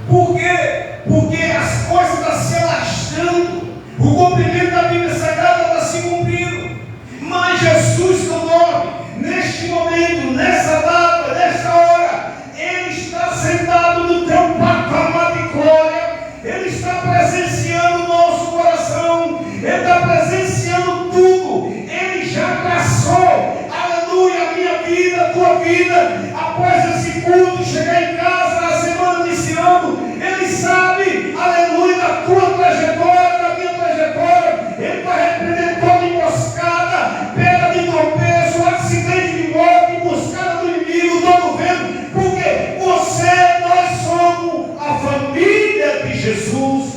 Por quê? Porque as coisas estão se alastrando, o cumprimento da Bíblia Sagrada está se cumprindo, mas Jesus não dorme. Neste momento, nessa data, nessa hora, Ele está sentado no teu patamar de glória, Ele está presenciando o nosso coração, Ele está presenciando tudo, Ele já traçou, aleluia, a minha vida, a tua vida, após esse culto, chegar em casa, na semana iniciando, Ele sabe, aleluia, da tua trajetória, da minha trajetória, Ele vai repreender toda emboscada, pedra de tropeço, acidente de morte, emboscada do inimigo, todo vento, porque nós somos a família de Jesus.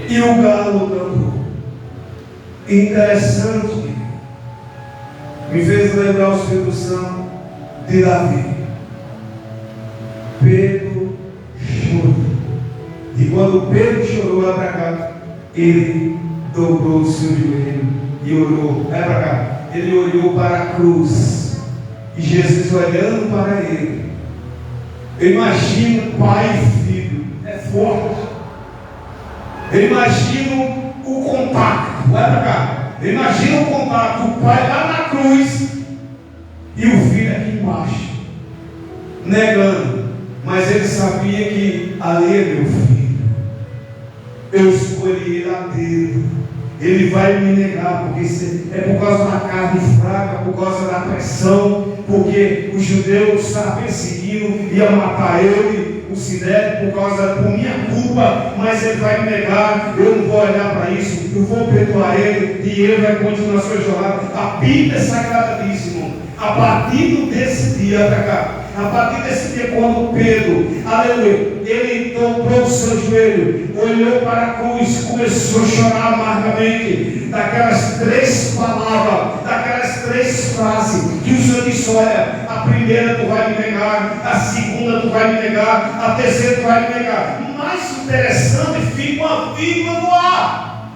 E o galo cantou. Interessante, me fez lembrar o Espírito Santo de Davi. Pedro chorou. E quando Pedro chorou, lá para cá, ele dobrou o seu joelho e orou. Vai para cá. Ele olhou para a cruz. E Jesus olhando para ele. Eu imagino pai e filho. É forte. Eu imagino o contato. Vai para cá. Eu imagino o contato. O pai lá na cruz e o filho aqui embaixo, negando. Mas ele sabia que ali é meu filho. Eu escolhi ele a dedo. Ele vai me negar, porque é por causa da carne fraca, por causa da pressão, porque os judeus estavam perseguindo, ia matar ele, o Sidé, por minha culpa, mas ele vai me negar, eu não vou olhar para isso, eu vou perdoar ele, e ele vai continuar a sua jornada. A Bíblia é sagrada disso, irmão. A partir desse dia, para cá, a partir desse dia, quando Pedro, aleluia, ele dobrou o seu joelho, olhou para a cruz, começou a chorar amargamente, daquelas 3 palavras, daquelas 3 frases, que o Senhor disse: olha, a primeira tu vai me negar, a segunda tu vai me negar, a terceira tu vai me negar. Mais interessante, fica uma vírgula no ar.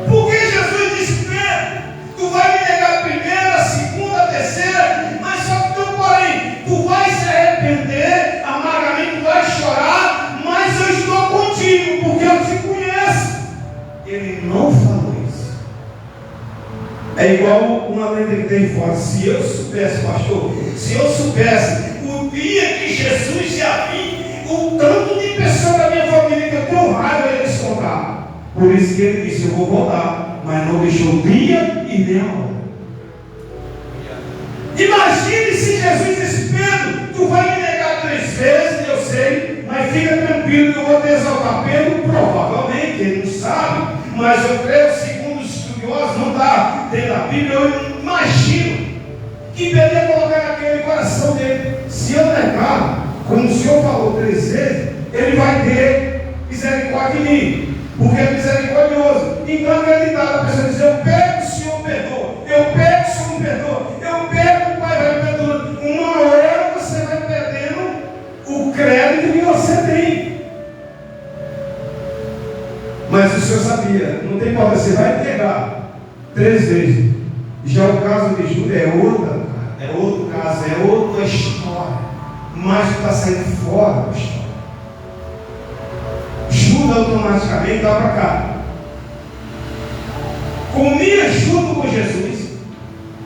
Porque Jesus disse: Pedro, tu vai me negar a primeira, a segunda, a terceira, mas só que tu, porém, tu vai se arrepender amargamente, tu vai chorar, mas eu estou contigo, porque eu te conheço. Ele não falou isso. É igual uma lenda que tem fora. Se eu soubesse, pastor, se eu soubesse o dia que Jesus ia vir, o tanto de pessoas da minha família que eu tenho raiva, eu ia lhes contar. Por isso que ele disse: eu vou voltar, mas não deixou o dia e nem a hora. Imagine se Jesus disse: Pedro, tu vai me negar 3 vezes, eu sei, mas fica tranquilo que eu vou te exaltar. Pedro, provavelmente, ele não sabe, mas eu creio, segundo os estudiosos, não está dentro da Bíblia, eu imagino que Pedro ia colocar naquele coração dele: se eu negar, como o Senhor falou 3 vezes, Ele vai ter misericórdia de mim, porque é misericordioso. Então, acreditar, a pessoa diz: eu pego, o Senhor perdoa. Eu pego, o Senhor perdoa. Eu pego, o Pai vai perdoando. Uma hora você vai perdendo o crédito que você tem. Mas o Senhor sabia, não tem importância, você vai pegar 3 vezes. Já o caso de Judas é outro caso, é outra história. Mas está saindo fora da história. Judas automaticamente dá para cá. Comia junto com Jesus,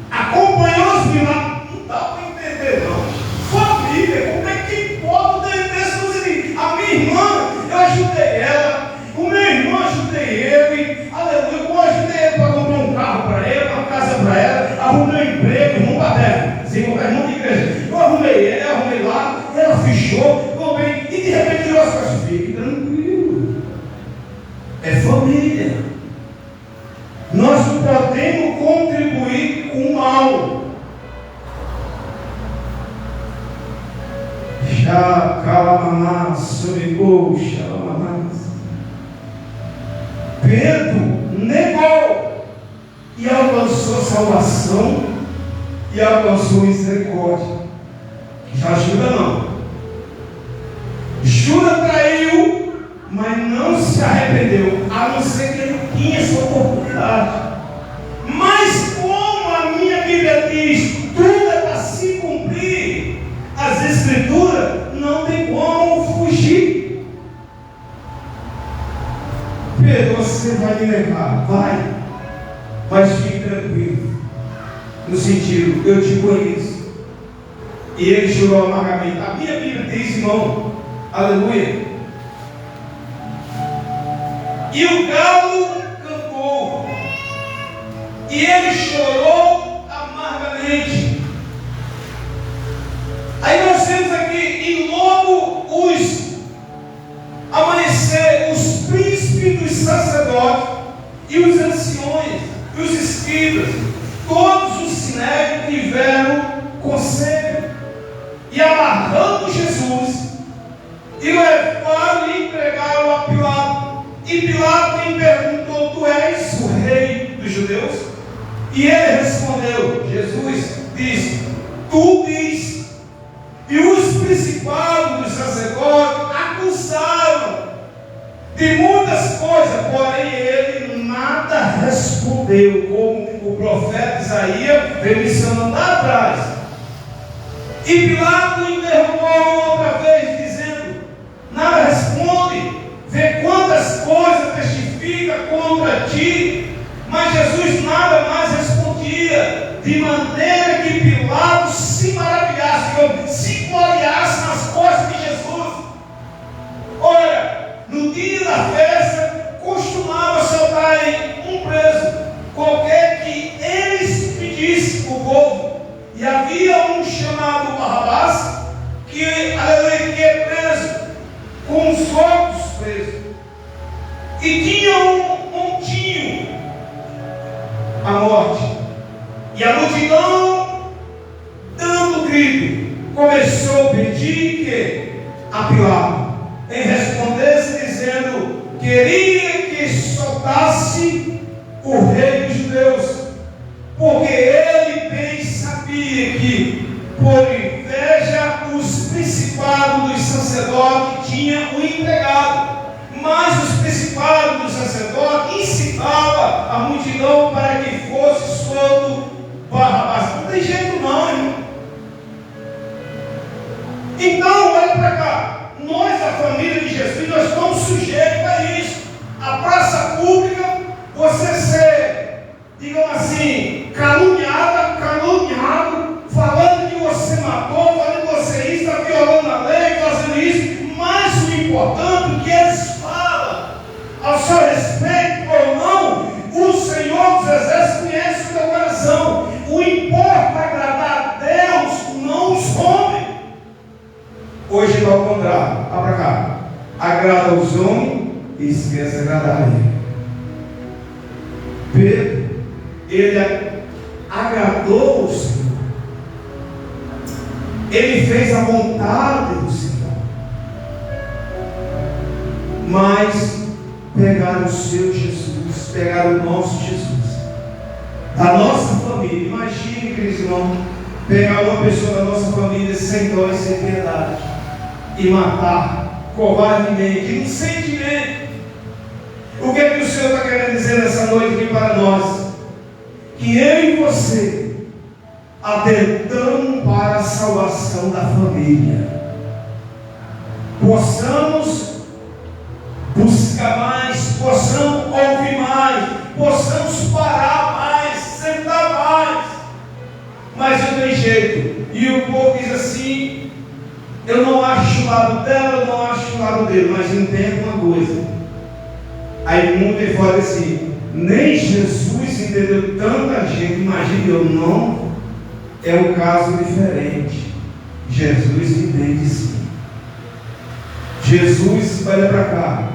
acompanhou os milagres. Não dá para entender, não. Família, como é que pode ter pessoas? A minha irmã, eu ajudei ela. O meu irmão, ajudei ele. Aleluia. Eu ajudei ele para comprar um carro para ele, uma casa para ela. Arrumei um emprego, irmão paterno. Irmão de igreja. Eu arrumei lá. Ela fechou. Comprei. E de repente tirou as costas. Fique tranquilo. É família. Nós não podemos contribuir com o mal. Já calamaná, sobregou, xalamaná. Pedro negou e alcançou salvação e alcançou misericórdia. Já Judas não. Judas traiu, mas não se arrependeu, a não ser que ele tinha essa oportunidade. Mas como a minha Bíblia diz, tudo é para se cumprir as Escrituras, não tem como fugir. Pedro, você vai me levar, vai, mas fique tranquilo, no sentido, eu te conheço. E ele chorou amargamente. A minha Bíblia diz, irmão, aleluia. E o galo cantou, e ele chorou amargamente. Aí nós temos aqui, e logo os príncipes dos sacerdotes, e os anciões, e os escribas, todos os sinédrios tiveram conselho, e amarrando Jesus, e levaram e entregaram a Pilato. E Pilato lhe perguntou: tu és o rei dos judeus? E ele respondeu, Jesus disse: tu diz. E os principais dos sacerdotes acusaram de muitas coisas, porém ele nada respondeu, como o profeta Isaías vem mencionando lá atrás. E Pilato interrogou outra vez, dizendo: nada responde, vê quantas coisas testifica contra ti. Mas Jesus nada mais respondia, de maneira que Pilato se maravilhasse, se gloriasse nas coisas de Jesus. Ora, no dia da festa, costumava soltarem um preso, qualquer que eles pedissem o povo. E havia um chamado Barrabás, que é preso, com os outros presos. E tinha um montinho, a morte. E a multidão, dando grito, começou a pedir que a Pilato em respondesse, dizendo: queria que soltasse o rei dos judeus, porque ele bem sabia que, por inveja, os principados dos sacerdotes tinham o entregado. Mas os principados dos sacerdotes incitavam a multidão para que fosse solto Barrabás. Não tem jeito não, irmão. Então, olha para cá. Nós, a família de Jesus, nós estamos sujeitos a isso. A praça pública, você ser, digamos assim, caluniado, falando que você matou, falando que você está violando a lei, fazendo isso. Mas o importante é que eles falam ao seu respeito ou não, o Senhor dos Exércitos conhece o teu coração. O importa é agradar a Deus, não os homens. Hoje é ao contrário. Olha para cá. Agrada os homens e esquece agradar a Ele. Pedro, ele agradou o Senhor. Ele fez a vontade do Senhor. mas pegaram o seu Jesus, pegaram o nosso Jesus, a nossa família. Imagine, queridos irmãos, pegar uma pessoa da nossa família sem dó e sem piedade e matar covardemente, inocentemente. O que é que o Senhor está querendo dizer nessa noite aqui para nós? Que eu e você atentamos para a salvação da família. Possamos buscar mais, possamos ouvir mais, possamos parar mais, sentar mais. Mas não tem jeito. E o povo diz assim: eu não acho o lado dela, eu não acho o lado dele, mas entendo uma coisa. Aí muitos falam assim: nem Jesus entendeu tanta gente, imagina eu não. É um caso diferente. Jesus entende sim. Jesus, olha para cá,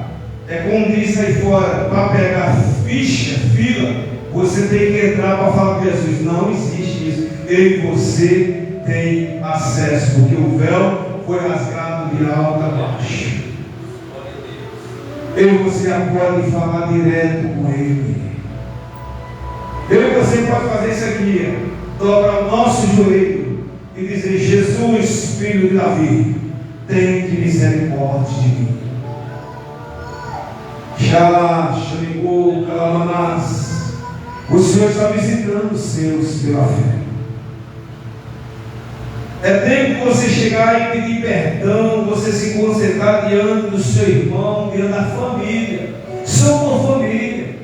é como diz aí fora, para pegar ficha, fila, você tem que entrar para falar com Jesus. Não existe isso. Eu e você tem acesso, porque o véu foi rasgado de alto a baixo. Eu e você pode falar direto com Ele. Eu e você pode fazer isso aqui, dobrar o nosso joelho e dizer: Jesus, filho de Davi, tem misericórdia de mim. Xalá, Xaligô, Calamanás. O Senhor está visitando os seus pela fé. É tempo de você chegar e pedir perdão, você se concentrar diante do seu irmão, diante da família. Somos família.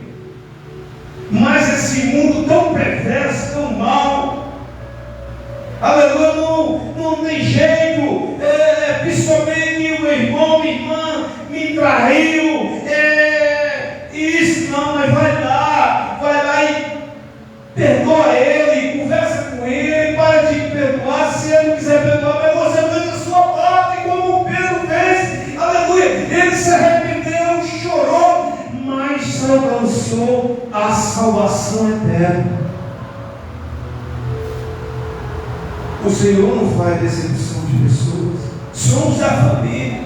Mas esse mundo tão perverso, tão mau, aleluia, não tem jeito. Principalmente o meu irmão, minha irmã me traiu. Isso não, mas vai lá e perdoa ele, conversa com ele, para de perdoar. Se ele não quiser perdoar, mas você fez a sua parte, como o Pedro fez, aleluia. Ele se arrependeu, chorou, mas alcançou a salvação eterna. O Senhor não faz decepção de pessoas. Somos a família.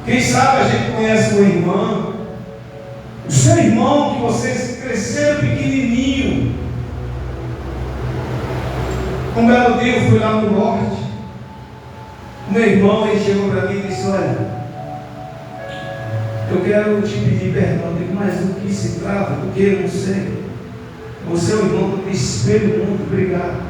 Quem sabe a gente conhece o irmão, o seu irmão que vocês cresceram pequenininho. Um belo dia eu fui lá no norte. Meu irmão, ele chegou para mim e disse: olha, eu quero te pedir perdão. Eu digo: mas do que se trata? Porque eu não sei. Você é o irmão do espelho muito, obrigado.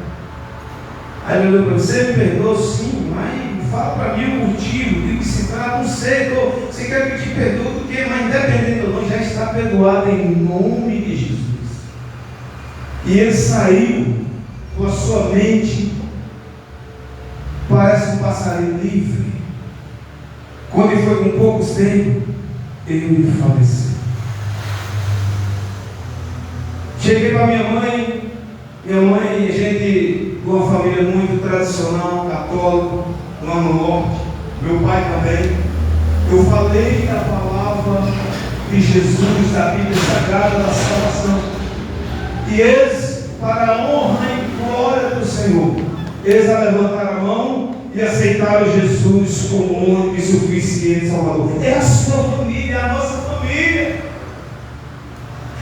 Aí ele olhou para você: me perdoou? Sim, mas fala para mim o motivo, do que se trata. Não sei, você quer que eu te perdoe do que? Mas independente ou não, já está perdoado em nome de Jesus. E ele saiu com a sua mente, parece um passarinho livre. Quando ele foi com poucos tempos, ele faleceu. Cheguei para minha mãe, a gente, uma família muito tradicional, católico, lá no norte, meu pai também. Eu falei da palavra de Jesus, da Bíblia Sagrada, da salvação. E eles, para a honra e glória do Senhor, eles levantaram a mão e aceitaram Jesus como único e suficiente Salvador. É a sua família, é a nossa família.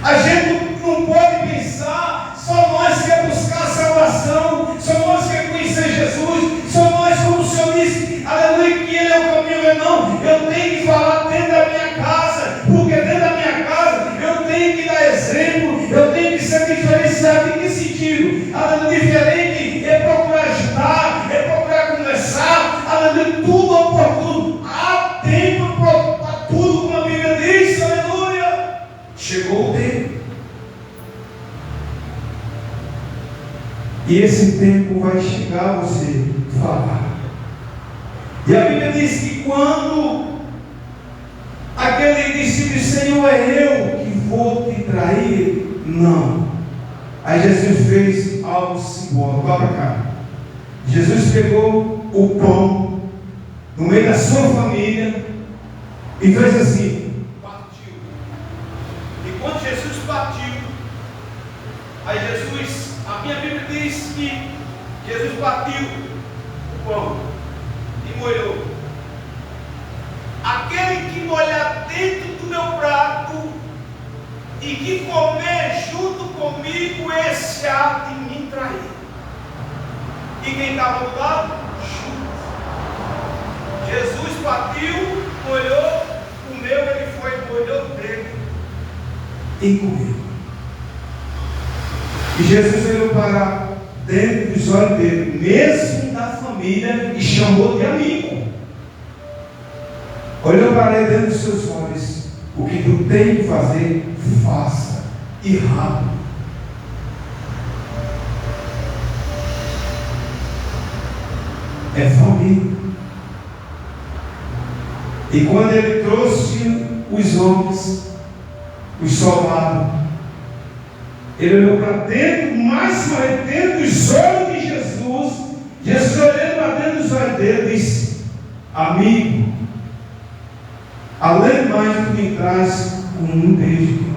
A gente não pode pensar, só nós que é buscar a salvação, só nós que é conhecer Jesus, só nós, como o Senhor disse, aleluia, que Ele é o caminho. Não, eu tenho que falar dentro da minha casa, porque dentro da minha casa eu tenho que dar exemplo, eu tenho que ser diferenciado. Em que sentido? Aleluia, diferente é procurar ajudar, é procurar conversar, aleluia, tudo oportuno. Há tempo para tudo, como a Bíblia diz, aleluia. Chegou o tempo. E esse tempo vai chegar você falar. E a Bíblia diz que quando aquele discípulo: Senhor, é eu que vou te trair? Não. Aí Jesus fez algo simbólico. Vá para cá. Jesus pegou o pão no meio da sua família e fez assim, partiu. E quando Jesus partiu, aí Jesus, a minha Bíblia diz que Jesus partiu o pão e molhou. Aquele que molhar que comer junto comigo esse ato de me trair. E quem estava do lado? Judas. Jesus partiu, molhou, comeu, ele foi, molhou dele e comeu. E Jesus olhou para dentro dos olhos dele, mesmo da família, e chamou de amigo. Olhou para ele dentro dos seus olhos. O que tu tem que fazer, faça. E rápido. É família. E quando ele trouxe os homens, os soldados, ele olhou para dentro, mais para dentro dos olhos de Jesus. Jesus olhando para dentro dos olhos dele, disse: amigo, além mais do que me traz um beijo,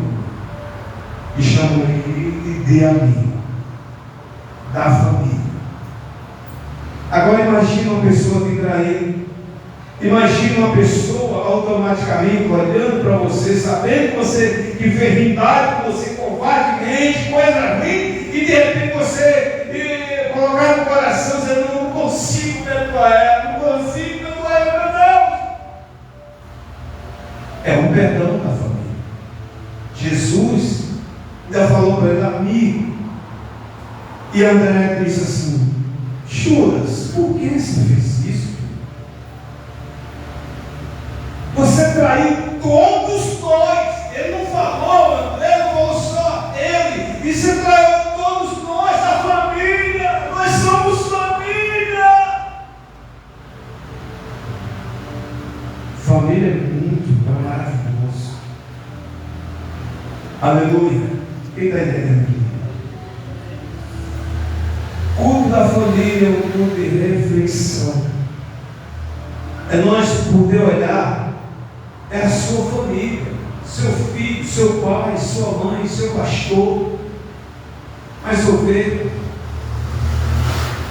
e chamou ele de amigo, da família. Agora imagine uma pessoa te trair. Imagine uma pessoa automaticamente olhando para você, sabendo que você que verdade, que você covardemente, coisa ruim, e de repente você colocar no coração, dizendo: eu não consigo perdoar ela, não consigo perdoar ela, meu Deus. É um perdão da família. Jesus ainda falou para ele: amigo. E André disse assim: Judas, por que você fez isso? Você traiu todos nós. Ele não falou, André, não falou só ele. E você traiu todos nós, a família. Nós somos família. Família é muito maravilhoso. Aleluia. Quem está entendendo aqui? Culto da família é um culto de reflexão. É nós poder olhar. É a sua família, seu filho, seu pai, sua mãe, seu pastor, as ovelhas.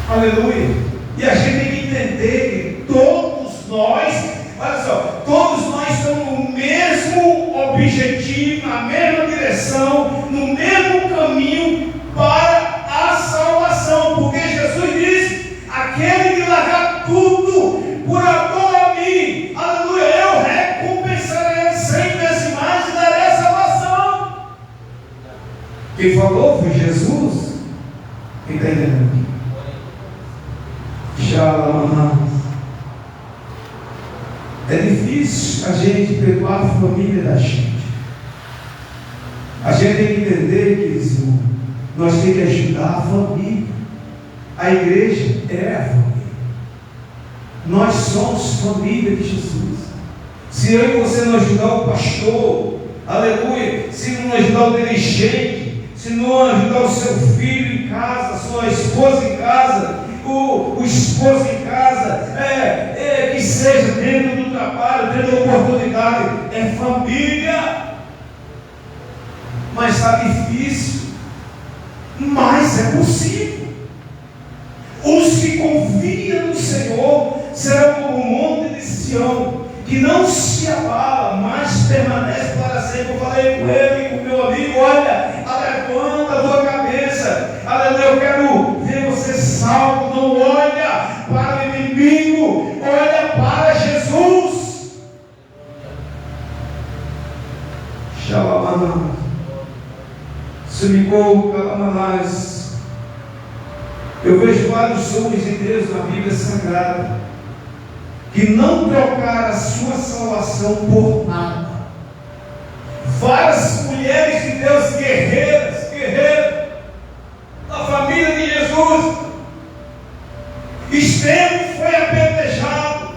Aleluia. E a gente tem que entender que todos nós, olha só, todos nós estamos no mesmo objetivo, na mesma direção, no mesmo caminho para a salvação. Porque Jesus disse: aquele que largar tudo por amor a mim, aleluia, eu recompensarei ele 100 vezes mais e darei a salvação. Quem falou foi Jesus. Quem está entendendo aqui? É difícil a gente perdoar a família da gente. A gente tem que entender, queridos irmãos, nós temos que ajudar a família. A igreja é a família. Nós somos família de Jesus. Se eu e você não ajudar o pastor, aleluia, se não ajudar o dirigente, se não ajudar o seu filho em casa, a sua esposa em casa, o esposo em casa, que seja dentro do trabalho, dentro da oportunidade, é família. Mas está difícil, mas é possível. Os que confiam no Senhor serão como o monte de Sião, que não se abala, mas permanece para sempre. Eu falei com ele, com meu amigo: olha, levanta a tua cabeça, aleluia, eu quero ver você salvo. Não olha para o inimigo, olha para Jesus. Shalom. Sumicou Calamanás. Eu vejo vários homens de Deus na Bíblia Sagrada que não trocaram a sua salvação por nada. Várias mulheres de Deus guerreiras da família de Jesus. Estevão foi apedrejado,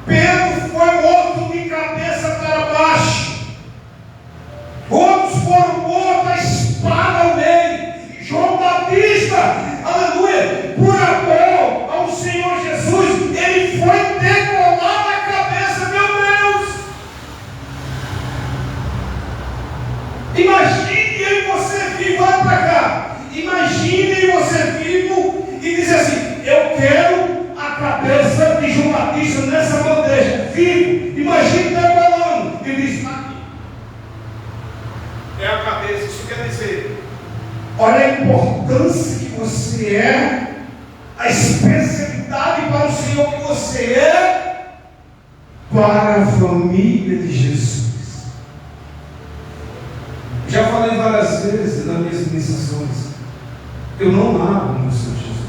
Pedro foi morto de cabeça para baixo, outros foram mortos a espada ao meio. João Batista, aleluia, por amor ao Senhor Jesus, ele foi degolado a cabeça, meu Deus. Imagine eu e você vivo, olha para cá. Imagine você vivo e diz assim: eu quero a cabeça de João Batista nessa bandeja, vivo. Imagine degolando. E diz: aqui é a cabeça quer dizer. Olha a importância que você é, a especialidade para o Senhor que você é, para a família de Jesus. Já falei várias vezes nas minhas ministrações, eu não largo meu Senhor Jesus.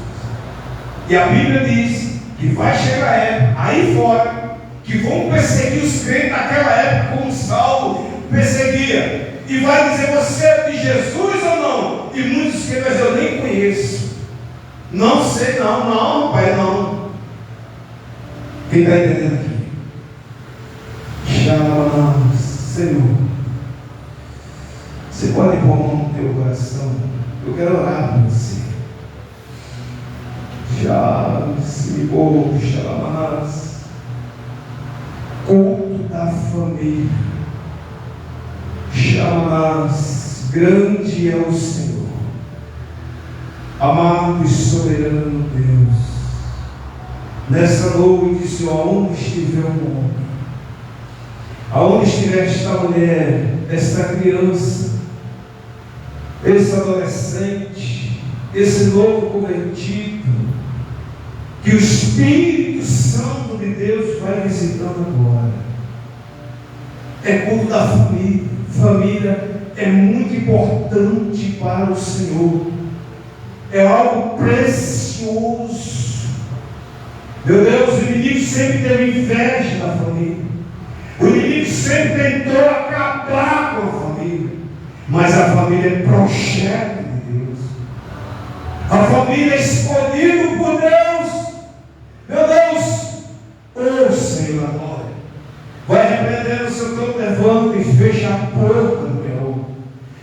E a Bíblia diz que vai chegar a época, aí fora, que vão perseguir os crentes naquela época, como Saulo perseguia. E vai dizer, você é de Jesus ou não? E muitos que mas eu nem conheço. Não sei, não, pai, não. Quem está entendendo aqui? Chama, Senhor. Você pode pôr a mão no teu coração. Eu quero orar por você. Culto da família. Chamas, grande é o Senhor, amado e soberano Deus. Nessa noite, Senhor, aonde estiver um homem, aonde estiver esta mulher, esta criança, esse adolescente, esse novo convertido, que o Espírito Santo de Deus vai visitando agora. É culto da família. Família é muito importante para o Senhor. É algo precioso. Meu Deus, o inimigo sempre teve inveja da família. O inimigo sempre tentou acabar com a família. Mas a família é projeto de Deus. A família é escolhida por Deus. Meu Deus, ô Senhor, agora vai repreendendo o Senhor todo, levanta e fecha a porta do meu.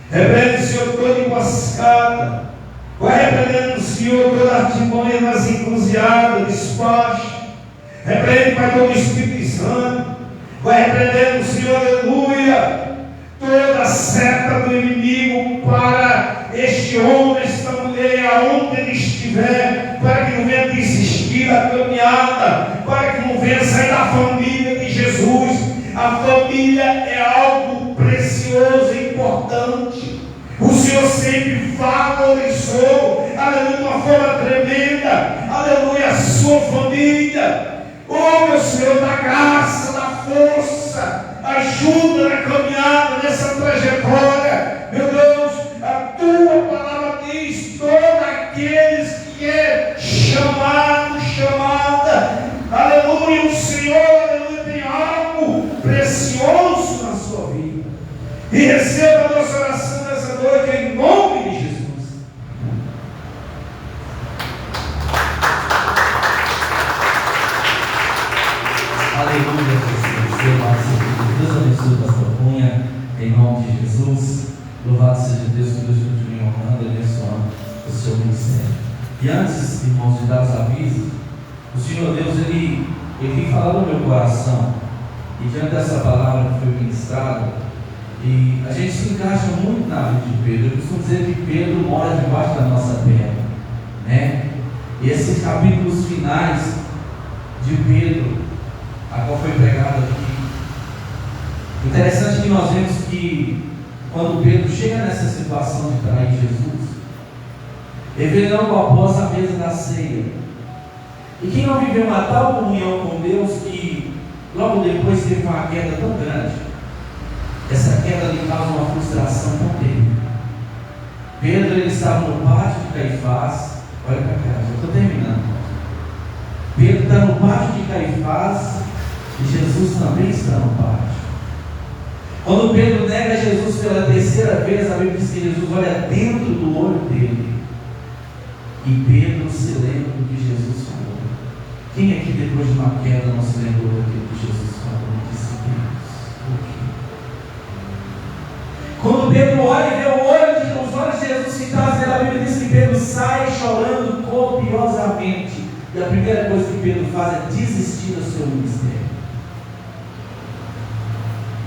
Repreende o Senhor toda emboscada. Vai repreendendo o Senhor toda artimanha nas encruzilhadas, despacho. Repreende, Pai, todo o Espírito Santo. Vai repreendendo o Senhor, aleluia, toda seta do inimigo para este homem, esta mulher, aonde ele estiver, para que não venha desistir da caminhada, para que não venha sair da família de Jesus. A família é algo precioso e importante. O Senhor sempre valorizou, aleluia, de uma forma tremenda, aleluia, a sua família. Oh, meu Senhor, da graça, da força, ajuda na caminhada, nessa trajetória. Meu Deus, a tua palavra diz: todos aqueles que é chamado, chamada, aleluia, o Senhor, aleluia, tem algo precioso na sua vida. E receba a nossa oração nessa noite, em nome de Jesus. Aleluia, Jesus. Deus abençoe o pastor Cunha, em nome de Jesus. Louvado seja Deus, que Deus continue honrando e abençoando o seu ministério. E antes, irmãos, de dar os avisos, o Senhor Deus, Ele tem falado no meu coração, e diante dessa palavra que foi ministrada, e a gente se encaixa muito na vida de Pedro. Eu costumo dizer que Pedro mora debaixo da nossa perna, né? E esses capítulos finais de Pedro, a qual foi pregado aqui, interessante que nós vemos que quando Pedro chega nessa situação de trair Jesus, ele vê logo após a mesa da ceia. E quem não viveu uma tal comunhão com Deus, que logo depois teve uma queda tão grande, essa queda lhe causa uma frustração tão terrível. Pedro, ele estava no pátio de Caifás. Olha para cá, já estou terminando. Pedro está no pátio de Caifás e Jesus também está no pátio. Quando Pedro nega Jesus pela terceira vez, a Bíblia diz que Jesus olha dentro do olho dele e Pedro se lembra do que Jesus falou. Quem aqui depois de uma queda não se lembrou daquilo que Jesus falou? E disse: Deus, por quê? Quando Pedro olha e vê os olhos de Jesus ficados, a Bíblia diz que Pedro sai chorando copiosamente. E a primeira coisa que Pedro faz é desistir do seu ministério.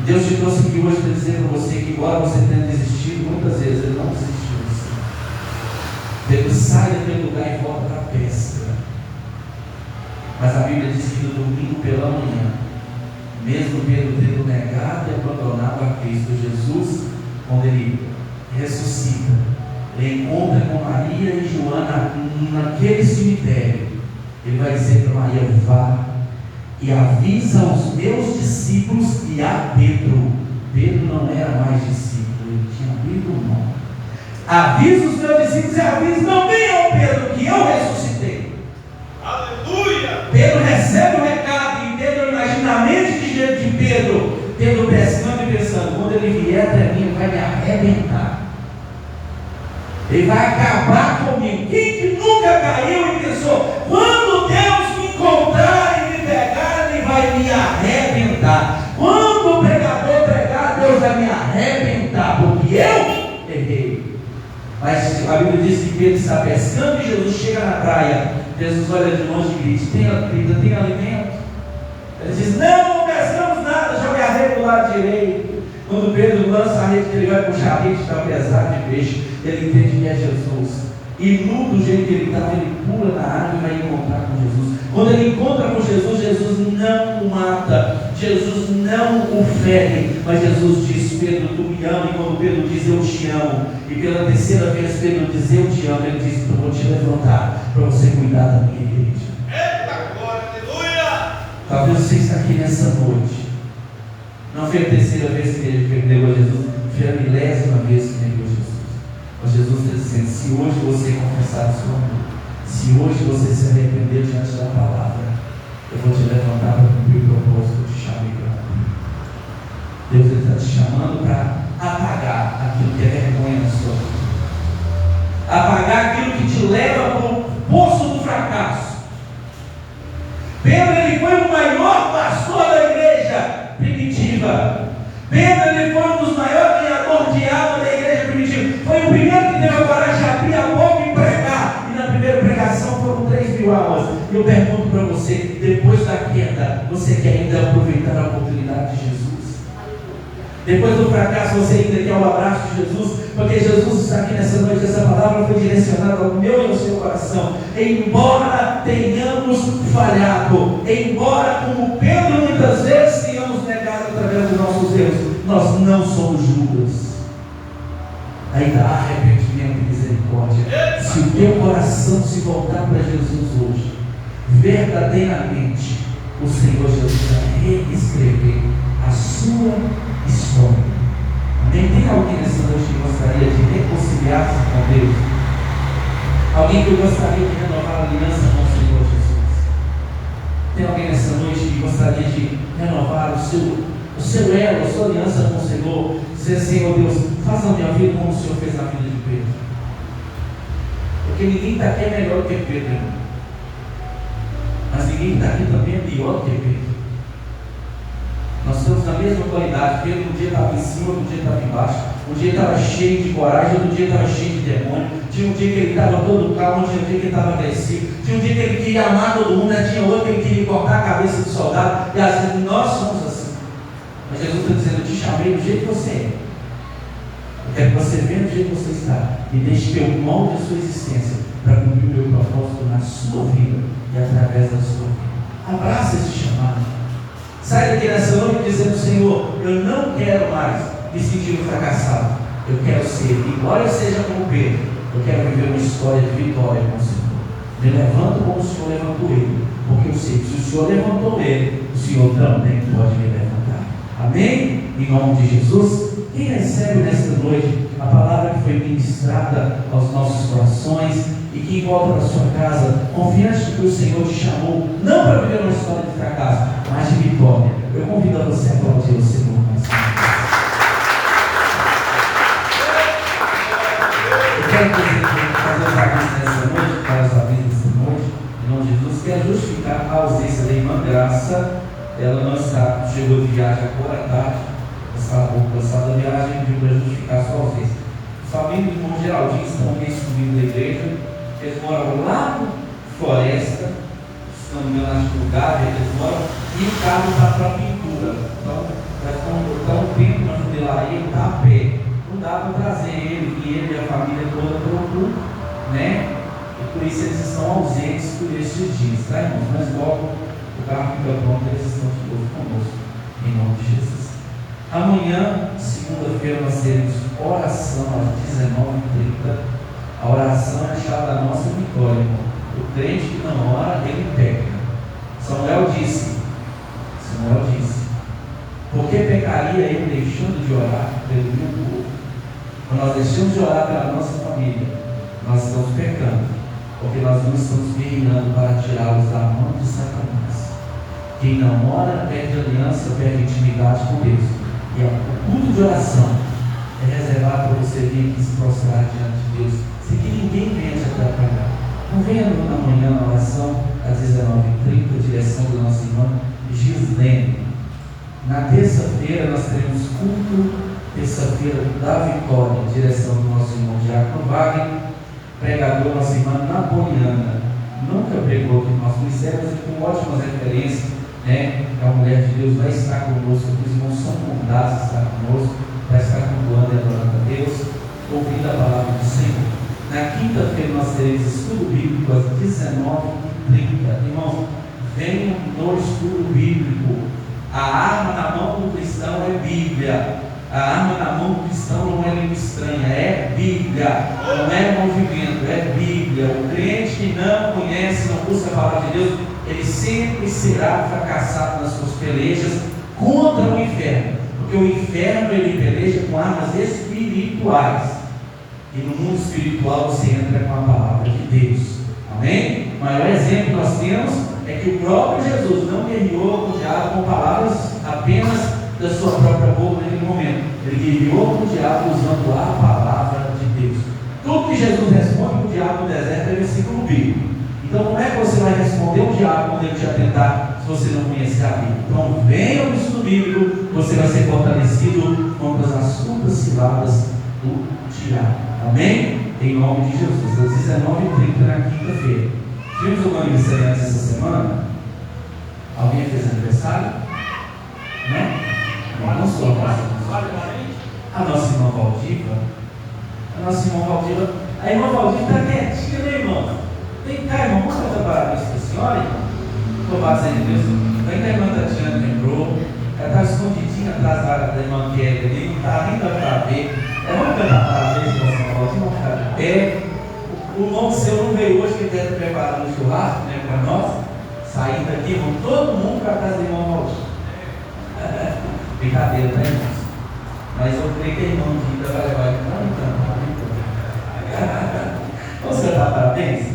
Deus te trouxe aqui hoje para dizer para você que, embora você tenha desistido, muitas vezes Ele não desistiu de você. Pedro sai daquele lugar e volta para a pesca. Mas a Bíblia diz que no domingo pela manhã, mesmo Pedro tendo negado e abandonado a Cristo Jesus, quando ele ressuscita. Ele encontra com Maria e Joana naquele cemitério. Ele vai dizer para Maria: vá e avisa aos meus discípulos e a Pedro. Pedro não era mais discípulo, ele tinha abrido mão. Avisa os meus discípulos e avisa também ao Pedro que eu ressuscitei. Aleluia! Pedro recebe o recado e Pedro imagina a mente de Pedro. Pedro pescando e pensando: quando ele vier até mim, ele vai me arrebentar. Ele vai acabar comigo. Quem que nunca caiu e pensou: quando Deus me encontrar e me pegar, Ele vai me arrebentar. Quando o pregador pregar, Deus vai me arrebentar, porque eu errei. Mas a Bíblia diz que Pedro está pescando e Jesus chega na praia. Jesus olha de longe e diz: tem comida, tem alimento? Ele diz: não pescamos nada, joga a rede do lado direito. Quando Pedro lança a rede, ele vai puxar a rede, está pesado de peixe. Ele entende que é Jesus. E nu do jeito que ele estava, ele pula na água e vai encontrar com Jesus. Quando ele encontra com Jesus, Jesus não o mata, Jesus não o fere, mas Jesus diz: Pedro, tu me ama. E quando Pedro diz: eu te amo, e pela terceira vez Pedro diz: eu te amo, ele diz: eu vou te levantar para você cuidar da minha igreja. Eita glória, aleluia! Talvez você está aqui nessa noite. Não foi a terceira vez que ele negou Jesus, foi a 1000ª vez que negou Jesus. Mas Jesus está dizendo: se hoje você confessar o seu amor, se hoje você se arrepender diante da palavra, eu vou te levantar para cumprir o propósito que eu te chamei para cumprir. Deus está te chamando para apagar aquilo que é vergonha na sua vida, apagar aquilo que te leva para o poço do fracasso. Pedro, ele foi o maior pastor da igreja primitiva. Pedro, ele foi um dos maiores ganhadores de alma da igreja primitiva. Foi o primeiro que teve a coragem de abrir a boca e pregar. E na primeira pregação foram 3.000 almas. E eu pergunto para você: depois da queda, você quer ainda aproveitar a oportunidade de Jesus? Depois do fracasso, você ainda quer o abraço de Jesus? Porque Jesus está aqui nessa noite. Essa palavra foi direcionada ao meu e ao seu coração. Embora tenhamos falhado, embora como Pedro muitas vezes tenhamos negado através dos nossos erros, nós não somos Judas. Ainda há arrependimento e misericórdia. Se o teu coração se voltar para Jesus hoje, verdadeiramente o Senhor Jesus vai reescrever a sua história. Amém? Tem alguém nessa noite que gostaria de reconciliar-se com Deus? Alguém que gostaria de renovar a aliança com o Senhor Jesus? Tem alguém nessa noite que gostaria de renovar o seu elo, a sua aliança com o Senhor? Dizer: Senhor Deus, faça a minha vida como o Senhor fez na vida de Pedro. Porque ninguém está aqui é melhor do que Pedro, irmão. Mas ninguém está aqui também é pior do que Pedro. Nós estamos na mesma qualidade. Pedro um dia estava em cima, outro dia estava embaixo. Um dia estava cheio de coragem, outro dia estava cheio de demônio. Tinha um dia que ele estava todo calmo, tinha um dia que ele estava agressivo. Tinha um dia que ele queria amar todo mundo, tinha outro que ele queria cortar a cabeça do soldado. E às vezes nós somos assim. Mas Jesus está dizendo: eu te chamei do jeito que você é. Eu quero que você venha do jeito que você está e deixe que eu molde a sua existência para cumprir o meu propósito na sua vida e através da sua vida. Abraça esse chamado. Sai daqui nessa noite dizendo: Senhor, eu não quero mais me sentir fracassado. Eu quero ser, embora eu seja como Pedro, eu quero viver uma história de vitória com o Senhor. Me levanto como o Senhor levantou ele, porque eu sei que se o Senhor levantou ele, o Senhor também pode me levantar. Amém? Em nome de Jesus. Quem recebe nesta noite a palavra que foi ministrada aos nossos corações e que volta para a sua casa, confiante que o Senhor te chamou, não para viver uma história de fracasso, mas de vitória, eu convido a você a aplaudir o Senhor mais uma vez. Eu quero fazer os avisos nessa noite, para os avisos nessa noite, em nome de Jesus. Quero justificar a ausência da irmã Graça. Ela não está, chegou de viagem agora à tarde, estava um pouco cansada da viagem, pediu para justificar a sua ausência. Os famílias do irmão Geraldinho estão aqui excluídos da igreja. Eles moram lá no Floresta, estão no meu lugar, eles moram, e o carro está para pintura. Então, já estão um tempo na funelaria, ele está a pé. Não dá para trazer ele e a família toda para o culto, né? E por isso eles estão ausentes por estes dias, tá, irmãos? Mas logo o carro fica pronto, eles estão de novo conosco, em nome de Jesus. Amanhã, segunda-feira, nós teremos oração às 19h30. A oração é a chave da nossa vitória, irmão. O crente que não ora, ele peca. Samuel disse, por que pecaria ele deixando de orar pelo meu povo? Quando nós deixamos de orar pela nossa família, nós estamos pecando, porque nós não estamos guerreando para tirá-los da mão de Satanás. Quem não ora perde aliança, perde intimidade com Deus. E o culto de oração é reservado para você vir aqui se prostrar diante de Deus, sem que ninguém venha te atrapalhar. Não venha amanhã na oração às 19h30, direção da nossa irmã Gislene. Na terça-feira nós teremos culto, terça-feira da vitória, direção do nosso irmão Diácono Wagner, pregador, nossa irmã Napoliana. Nunca pregou aqui no nosso ministério, mas com ótimas referências, né? A mulher de Deus vai estar conosco, os irmãos são convidados a estar conosco, vai estar cultuando e adorando a Deus, ouvindo a palavra do Senhor. Na quinta-feira nós teremos estudo bíblico às 19h30. Irmãos, venham no estudo bíblico. A arma na mão do cristão é Bíblia. A arma na mão do cristão não é língua estranha, é Bíblia. Não é movimento, é Bíblia. O crente que não conhece, não busca a palavra de Deus, ele sempre será fracassado nas suas pelejas contra o inferno. Porque o inferno ele peleja com armas espirituais. E no mundo espiritual você entra com a palavra de Deus. Amém? O maior exemplo que nós temos é que o próprio Jesus não guerreou com o diabo com palavras apenas da sua própria boca naquele momento. Ele guerreou com o diabo usando a palavra de Deus. Tudo que Jesus responde com o diabo no deserto é versículo bíblico. Então como é que você vai responder o diabo quando ele te atentar se você não conhecer a Bíblia? Então venha no estudo bíblico, você vai ser fortalecido contra as astutas ciladas do diabo. Amém? Em nome de Jesus. Às 19h30 na quinta-feira. Tivemos algum aniversariante essa semana? Alguém fez aniversário? Não? Não sou a nossa irmã Valdiva. A irmã Valdiva está quietinha, né, irmão? Vem cá, irmão, vamos cantar parabéns para a senhora, irmão? Louvado seja Deus. Vem cá, a irmã Tatiana lembrou. Ela estava escondidinha atrás da irmã Kelly ali, não estava nem dando para ver. Vamos cantar parabéns para a senhora Valdiva, vamos ficar de pé. O irmão seu não veio hoje, que ele deve preparar um churrasco, né, para nós. Saindo aqui, irmão, todo mundo para a casa do irmão Valdir. Brincadeira, né, irmãos? Mas eu creio que a irmã Dita vai levar ele para cantar. Vamos cantar parabéns?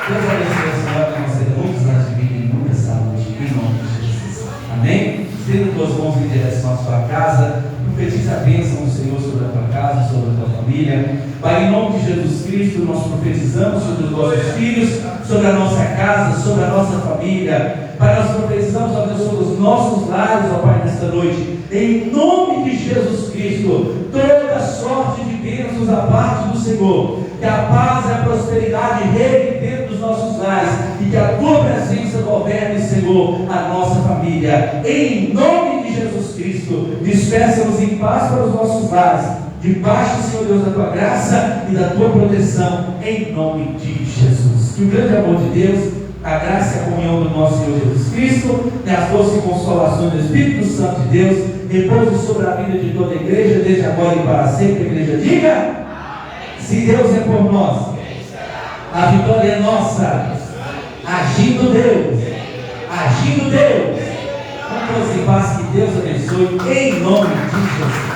Deus abençoe a senhora, que conceda muitos anos de vida e muita saúde, em nome de Jesus. Amém? Estenda tuas mãos em direção à sua casa, profetiza a bênção do Senhor sobre a tua casa, sobre a tua família. Pai, em nome de Jesus Cristo, nós profetizamos sobre os nossos filhos, sobre a nossa casa, sobre a nossa família. Pai, nós profetizamos, ó Deus, sobre os nossos lares, ó Pai, nesta noite. Em nome de Jesus Cristo, toda sorte de bênçãos da parte do Senhor. Que a paz e a prosperidade reine dentro dos nossos lares e que a tua presença governe, Senhor, a nossa família. Em nome de Jesus Cristo, despeça-nos em paz para os nossos lares, debaixo, Senhor Deus, da tua graça e da tua proteção, em nome de Jesus. Que o grande amor de Deus, a graça e a comunhão do nosso Senhor Jesus Cristo, e as doces consolações do Espírito Santo de Deus, repouse sobre a vida de toda a igreja, desde agora e para sempre. A igreja diga: se Deus é por nós, a vitória é nossa. Agindo Deus. Vamos em paz, que Deus abençoe, em nome de Jesus.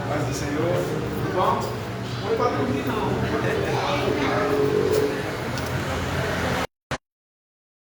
Paz do Senhor. Bom, não foi para dormir não.